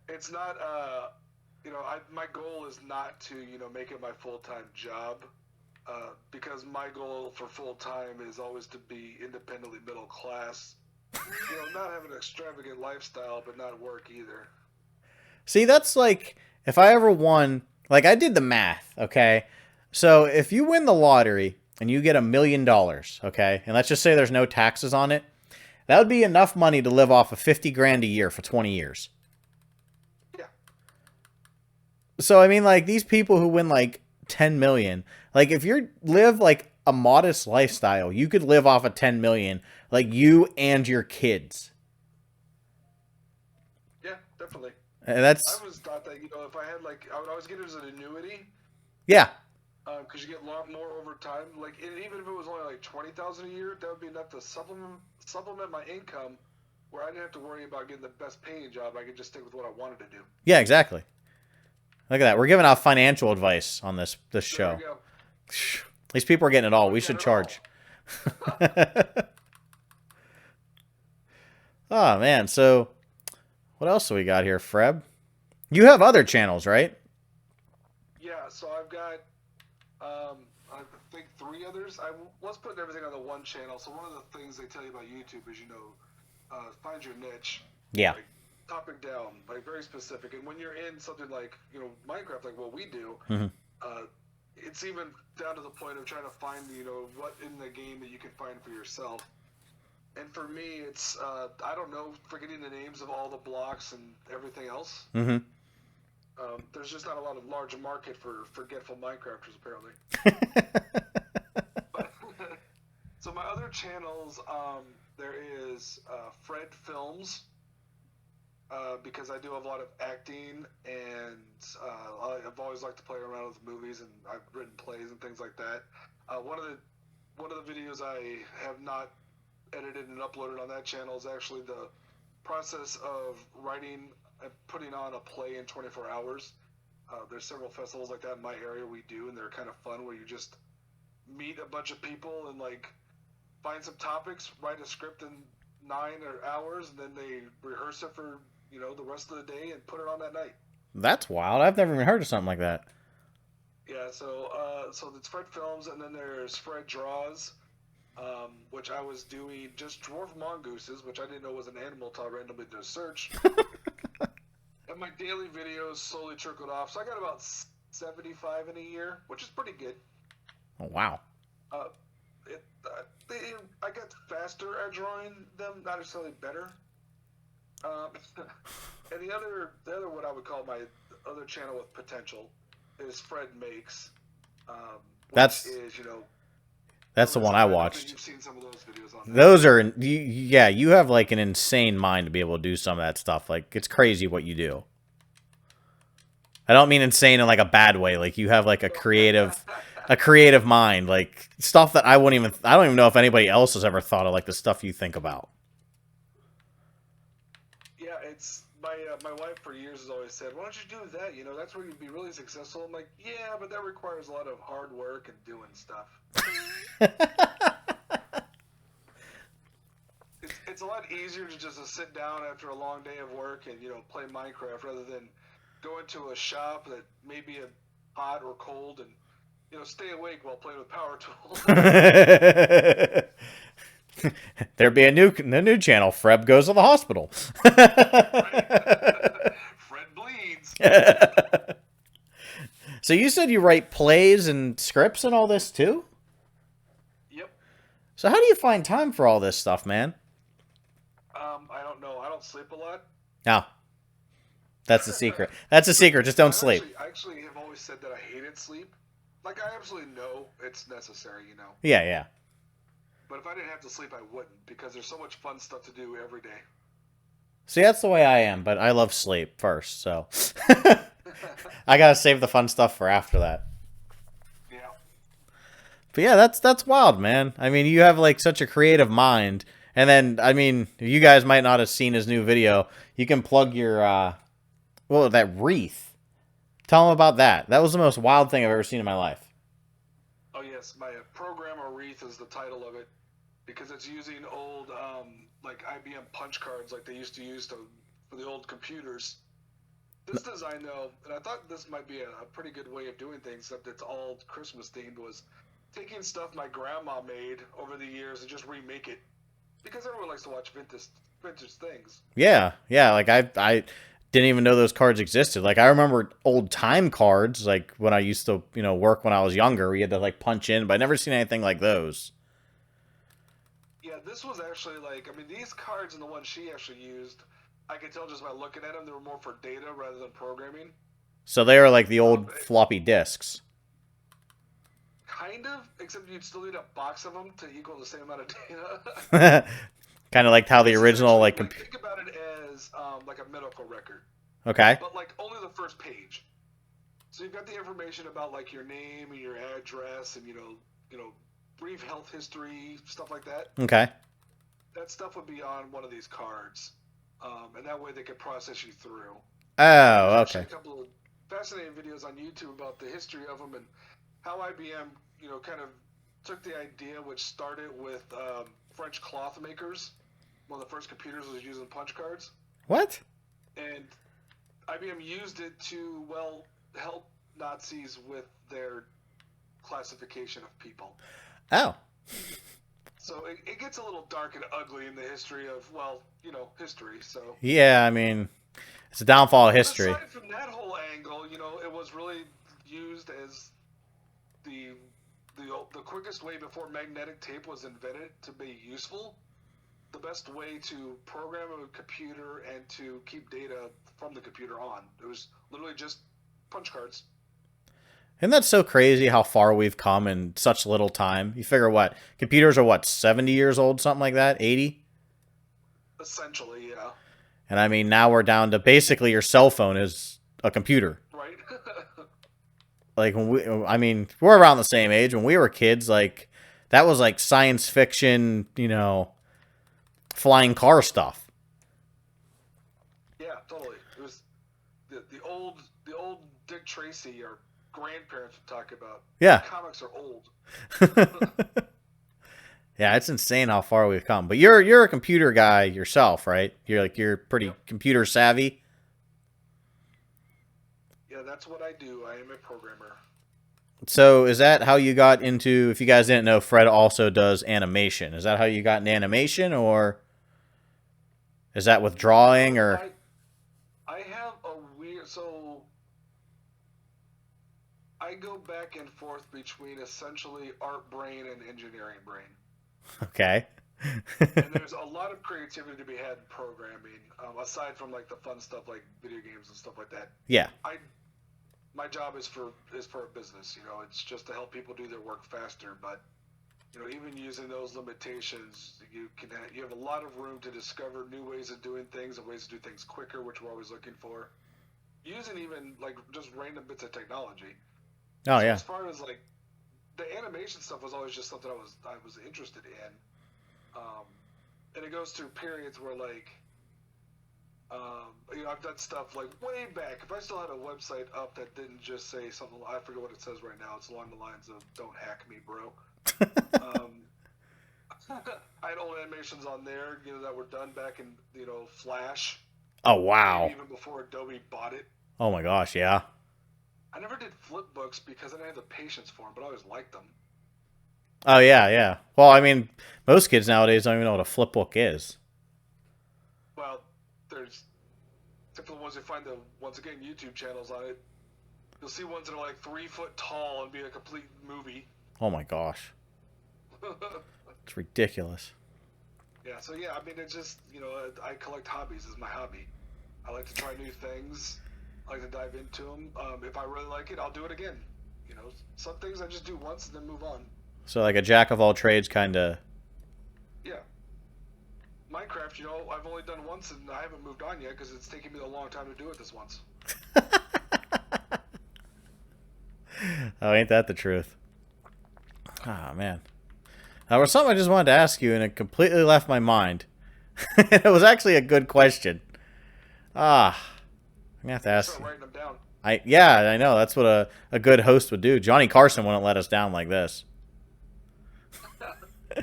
It's not, my goal is not to, make it my full-time job, because my goal for full-time is always to be independently middle class. Not have an extravagant lifestyle, but not work either. See, that's like, if I ever won, like I did the math, okay? So if you win the lottery and you get $1 million, okay, and let's just say there's no taxes on it, that would be enough money to live off of 50 grand a year for 20 years. Yeah. So, I mean, like, these people who win, like, 10 million, like, if you live, like, a modest lifestyle, you could live off of 10 million, like, you and your kids. Yeah, definitely. And that's... I always thought that, if I had, like, I would always get it as an annuity. Yeah. Because you get a lot more over time. Like, even if it was only like $20,000 a year, that would be enough to supplement my income, where I didn't have to worry about getting the best paying job. I could just stick with what I wanted to do. Yeah, exactly. Look at that. We're giving out financial advice on this show. There you go. These people are getting it all. We should charge. Oh, man. So, what else do we got here, Phrebh? You have other channels, right? Yeah, so I've got, I think 3 others. I was putting everything on the one channel. So one of the things they tell you about YouTube is, find your niche. Yeah. Like, topic down, like very specific. And when you're in something like, Minecraft, like what we do, it's even down to the point of trying to find, what in the game that you can find for yourself. And for me, it's, I don't know, forgetting the names of all the blocks and everything else. Mm-hmm. There's just not a lot of large market for forgetful Minecrafters, apparently. So my other channels, there is Phrebh Films, because I do have a lot of acting, and I've always liked to play around with movies, and I've written plays and things like that. One of the videos I have not edited and uploaded on that channel is actually the process of writing and putting on a play in 24 hours. There's several festivals like that in my area we do, and they're kind of fun where you just meet a bunch of people and like find some topics, write a script in 9 hours, and then they rehearse it for the rest of the day and put it on that night. That's wild. I've never even heard of something like that. Yeah, so it's Phrebh Films, and then there's Phrebh Draws, which I was doing just dwarf mongooses, which I didn't know was an animal until I randomly did a search. And my daily videos slowly trickled off, so I got about 75 in a year, which is pretty good. Oh, wow. Uh, I got faster at drawing them, not necessarily better. And the other what I would call my other channel with potential is Fred Makes. That's the one I watched. You've seen some of those videos on those are yeah. You have like an insane mind to be able to do some of that stuff. Like it's crazy what you do. I don't mean insane in like a bad way. Like you have like a creative mind. Like stuff that I don't even know if anybody else has ever thought of. Like the stuff you think about. Yeah, it's my wife for years has always said, "Why don't you do that? That's where you'd be really successful." I'm like, "Yeah, but that requires a lot of hard work and doing stuff." It's a lot easier to just sit down after a long day of work and play Minecraft rather than go into a shop that may be hot or cold and stay awake while playing with power tools. There'd be a new channel. Phrebh goes to the hospital. Fred bleeds. So you said you write plays and scripts and all this too? Yep. So how do you find time for all this stuff, man? I don't know. I don't sleep a lot. No. That's the secret. That's the secret. Just don't sleep. I actually have always said that I hated sleep. Like, I absolutely know it's necessary, Yeah, yeah. But if I didn't have to sleep, I wouldn't, because there's so much fun stuff to do every day. See, that's the way I am, but I love sleep first, so... I gotta save the fun stuff for after that. Yeah. But yeah, that's wild, man. I mean, you have, like, such a creative mind. And then, I mean, you guys might not have seen his new video. You can plug your, that wreath. Tell him about that. That was the most wild thing I've ever seen in my life. Oh, yes. My programmer wreath is the title of it, because it's using old, like, IBM punch cards like they used to use for the old computers. This design, though, and I thought this might be a pretty good way of doing things, except it's all Christmas-themed, was taking stuff my grandma made over the years and just remake it. Because everyone likes to watch vintage things. Yeah, like I didn't even know those cards existed. Like I remember old time cards, like when I used to, work when I was younger, we had to like punch in, but I never seen anything like those. Yeah, this was actually like, I mean, these cards and the ones she actually used, I could tell just by looking at them, they were more for data rather than programming. So they are like the old floppy disks. Kind of, except you'd still need a box of them to equal the same amount of data. Kind of like how the original, like think about it as like a medical record. Okay. But like only the first page. So you've got the information about like your name and your address and brief health history, stuff like that. Okay. That stuff would be on one of these cards, and that way they could process you through. Oh, okay. A couple of fascinating videos on YouTube about the history of them and how IBM, kind of took the idea, which started with French cloth makers. One of the first computers was using punch cards. What? And IBM used it to, help Nazis with their classification of people. Oh. So it gets a little dark and ugly in the history of, history. So yeah, I mean, it's a downfall of history. Aside from that whole angle, it was really used as the quickest way before magnetic tape was invented to be useful. The best way to program a computer and to keep data from the computer on. It was literally just punch cards. Isn't that so crazy how far we've come in such little time? You figure computers are 70 years old, something like that? 80? Essentially, yeah. And I mean, now we're down to basically your cell phone is a computer. Right. Like we're around the same age. When we were kids, like that was like science fiction, flying car stuff. Yeah, totally. It was the old Dick Tracy, our grandparents would talk about. Yeah. Comics are old. Yeah, it's insane how far we've come. But you're a computer guy yourself, right? You're pretty Yep. computer savvy. Yeah, that's what I do. I am a programmer. So is that how you got into? If you guys didn't know, Fred also does animation. Is that how you got into animation, or is that with drawing, or? I have a weird. So I go back and forth between essentially art brain and engineering brain. Okay. And there's a lot of creativity to be had in programming, aside from like the fun stuff like video games and stuff like that. Yeah. My job is for a business. It's just to help people do their work faster. But even using those limitations, you have a lot of room to discover new ways of doing things and ways to do things quicker, which we're always looking for. Using even like just random bits of technology. Oh, So yeah. as far as like the animation stuff was always just something I was interested in, and it goes through periods where like, I've done stuff like way back. If I still had a website up that didn't just say something, I forget what it says right now. It's along the lines of "Don't hack me, bro." I had old animations on there, that were done back in Flash. Oh, wow. Maybe even before Adobe bought it. Oh my gosh, yeah. I never did flip books because I didn't have the patience for them, but I always liked them. Oh, yeah, yeah. Well, I mean, most kids nowadays don't even know what a flip book is. Well, except for the ones that find the, once again, YouTube channels on it. You'll see ones that are like 3 foot tall and be a complete movie. Oh my gosh. It's ridiculous. Yeah, so yeah, I mean, it's just, I collect hobbies. It's my hobby. I like to try new things. I like to dive into them. If I really like it, I'll do it again. Some things I just do once and then move on. So like a jack of all trades kind of. Yeah. Minecraft, I've only done once and I haven't moved on yet because it's taken me a long time to do it this once. Oh, ain't that the truth? Ah, man. There was something I just wanted to ask you, and it completely left my mind. It was actually a good question. I'm gonna have to ask. Start writing them down. Yeah, I know. That's what a good host would do. Johnny Carson wouldn't let us down like this.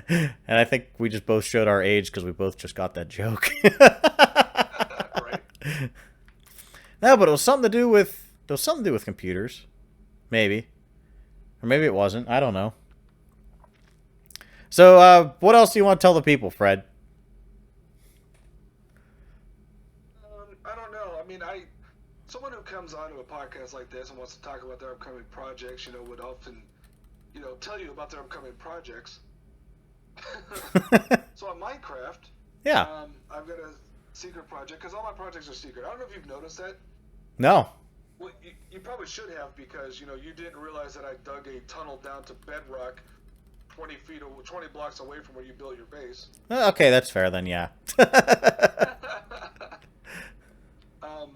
And I think we just both showed our age because we both just got that joke. Right. No, but it was something to do with computers. Maybe. Or maybe it wasn't. I don't know. So, what else do you want to tell the people, Fred? I don't know. I mean, someone who comes onto a podcast like this and wants to talk about their upcoming projects, would often, tell you about their upcoming projects. So on Minecraft, Yeah. I've got a secret project because all my projects are secret. I don't know if you've noticed that. No. Well, you probably should have because you didn't realize that I dug a tunnel down to bedrock 20 blocks away from where you built your base. Okay, that's fair then, yeah.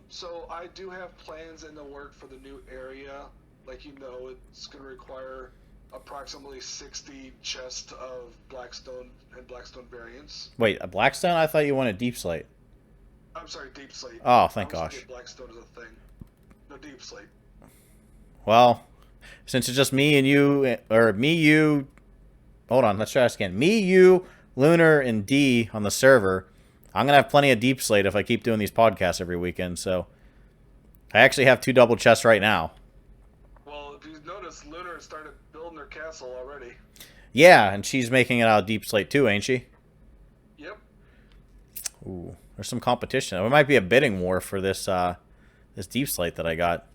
So I do have plans in the work for the new area. Like it's going to require approximately 60 chests of Blackstone and Blackstone variants. Wait, a Blackstone? I thought you wanted Deep Slate. I'm sorry, Deep Slate. Oh, thank I almost gosh. forget Blackstone is a thing. No, Deep Slate. Well, since it's just me and you, or me, you... Hold on, let's try this again. Me, you, Lunar, and D on the server. I'm going to have plenty of Deep Slate if I keep doing these podcasts every weekend, so... I actually have 2 double chests right now. Well, if you notice, Lunar started building her castle already. Yeah, and she's making it out of Deep Slate too, ain't she? Yep. Ooh, there's some competition. There might be a bidding war for this this Deep Slate that I got.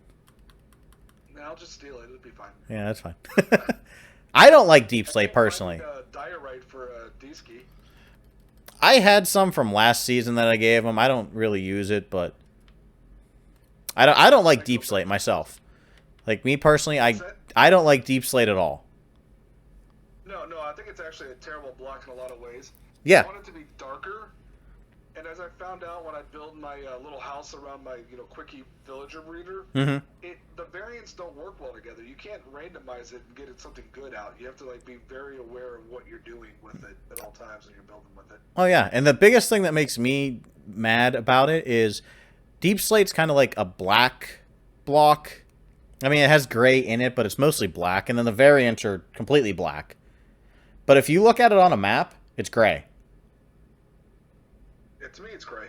Nah, I'll just steal it. It'll be fine. Yeah, that's fine. I don't like Deep Slate personally. Diorite for D-Ski. I had some from last season that I gave him. I don't really use it, but I don't like Deep Slate myself. Like me personally, I don't like Deep Slate at all. No, I think it's actually a terrible block in a lot of ways. Yeah. I want it to be darker, And as I found out when I build my little house around my quickie villager breeder, Mm-hmm. the variants don't work well together. You can't randomize it and get it something good out. You have to like be very aware of what you're doing with it at all times when you're building with it. Oh yeah, and the biggest thing that makes me mad about it is Deep Slate's kind of like a black block. I mean, it has gray in it, but it's mostly black, and then the variants are completely black. But if you look at it on a map, it's gray. Yeah, to me, it's gray.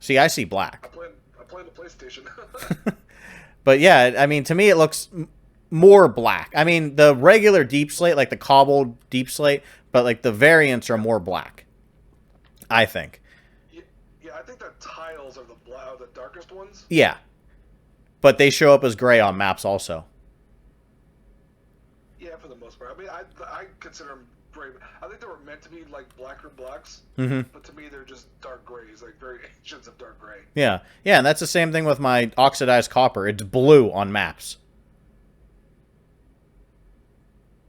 See, I see black. I play the PlayStation. But yeah, I mean, to me, it looks more black. I mean, the regular Deep Slate, like the cobbled Deep Slate, but like the variants are more black, I think. Yeah, I think the tiles are the darkest ones. Yeah. But they show up as gray on maps also. Yeah, for the most part. I mean, I consider them gray. I think they were meant to be like blacker blacks, Mm-hmm. but to me they're just dark grays, like variations of dark gray. Yeah. Yeah, and that's the same thing with my oxidized copper. It's blue on maps.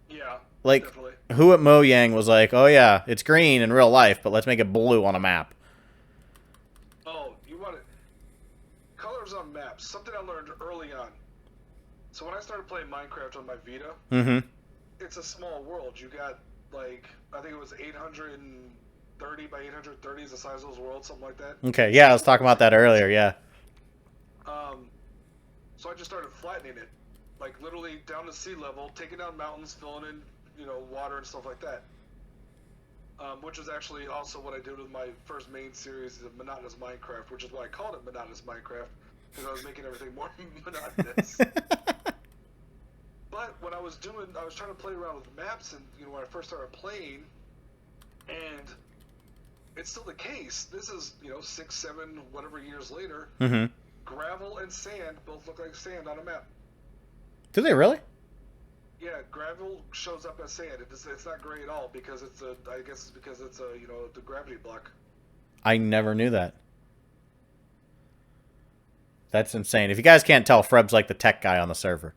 Yeah, Like, definitely. who at Mojang was like, oh yeah, it's green in real life, but let's make it blue on a map. Oh, you want it? Colors on maps. Something I learned early on. So when I started playing Minecraft on my Vita, Mm-hmm. it's a small world. You got like I think it was 830 by 830 is the size of those worlds, something like that. Okay, yeah, I was talking about that earlier, yeah. So I just started flattening it, like literally down to sea level, taking down mountains, filling in, water and stuff like that. Which was actually also what I did with my first main series, the Monotonous Minecraft, which is why I called it Monotonous Minecraft, because I was making everything more monotonous. But when I was trying to play around with maps, and when I first started playing, and it's still the case. This is 6, 7, whatever years later. Mm-hmm. Gravel and sand both look like sand on a map. Do they really? Yeah, gravel shows up as sand. It's not gray at all because I guess it's because it's the gravity block. I never knew that. That's insane. If you guys can't tell, Phreb's like the tech guy on the server.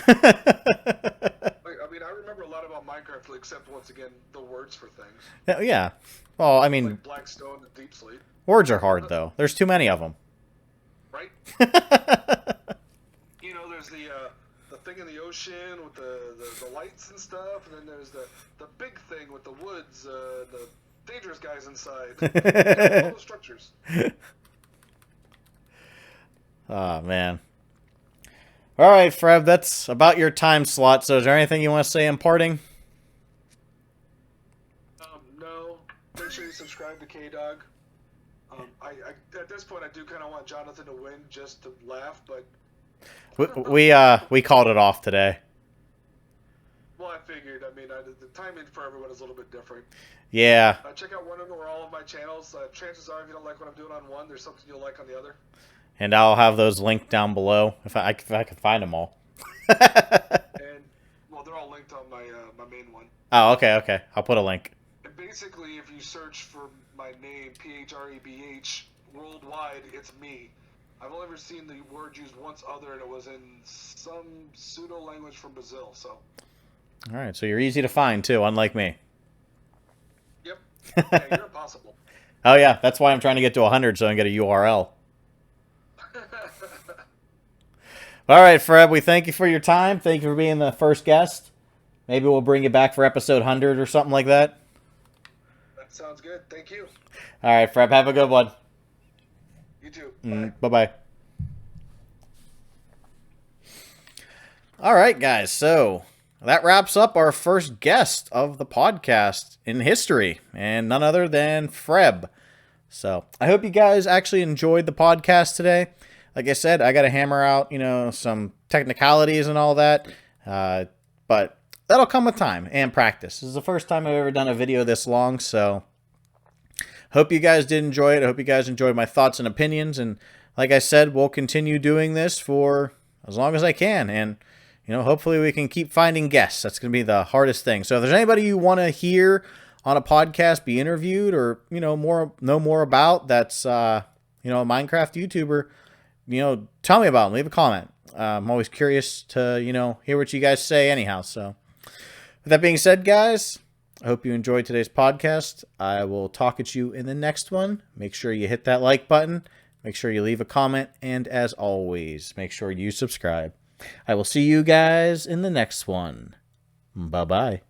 Like, I mean, I remember a lot about Minecraft, except once again the words for things. Yeah. Well, I mean, Like Blackstone and Deep Sleep. words are hard though. There's too many of them. Right? There's the thing in the ocean with the lights and stuff, and then there's the big thing with the woods, the dangerous guys inside. All the structures. Oh, man. All right, Phrebh, that's about your time slot. So is there anything you want to say in parting? No. Make sure you subscribe to K-Dog. I at this point, I do kind of want Jonathan to win just to laugh, but... We called it off today. Well, I figured. I mean, the timing for everyone is a little bit different. Yeah. Check out one or all of my channels. Chances are, if you don't like what I'm doing on one, there's something you'll like on the other. And I'll have those linked down below if I can find them all. And well, they're all linked on my my main one. Oh, okay. I'll put a link. And basically, if you search for my name, Phrebh, worldwide, it's me. I've only ever seen the word used once other, and it was in some pseudo language from Brazil. So. All right, so you're easy to find too, unlike me. Yep. Yeah, you're impossible. Oh yeah, that's why I'm trying to get to 100 so I can get a URL. All right, Phrebh, we thank you for your time. Thank you for being the first guest. Maybe we'll bring you back for episode 100 or something like that. That sounds good. Thank you. All right, Phrebh, have a good one. You too. Bye. Bye-bye. All right, guys, so that wraps up our first guest of the podcast in history, and none other than Phrebh. So I hope you guys actually enjoyed the podcast today. Like I said, I got to hammer out, some technicalities and all that, but that'll come with time and practice. This is the first time I've ever done a video this long, so hope you guys did enjoy it. I hope you guys enjoyed my thoughts and opinions, and like I said, we'll continue doing this for as long as I can, and hopefully we can keep finding guests. That's going to be the hardest thing. So if there's anybody you want to hear on a podcast, be interviewed, or, know more about, that's, a Minecraft YouTuber, tell me about them. Leave a comment. I'm always curious to, hear what you guys say anyhow. So with that being said, guys, I hope you enjoyed today's podcast. I will talk at you in the next one. Make sure you hit that like button. Make sure you leave a comment. And as always, make sure you subscribe. I will see you guys in the next one. Bye-bye.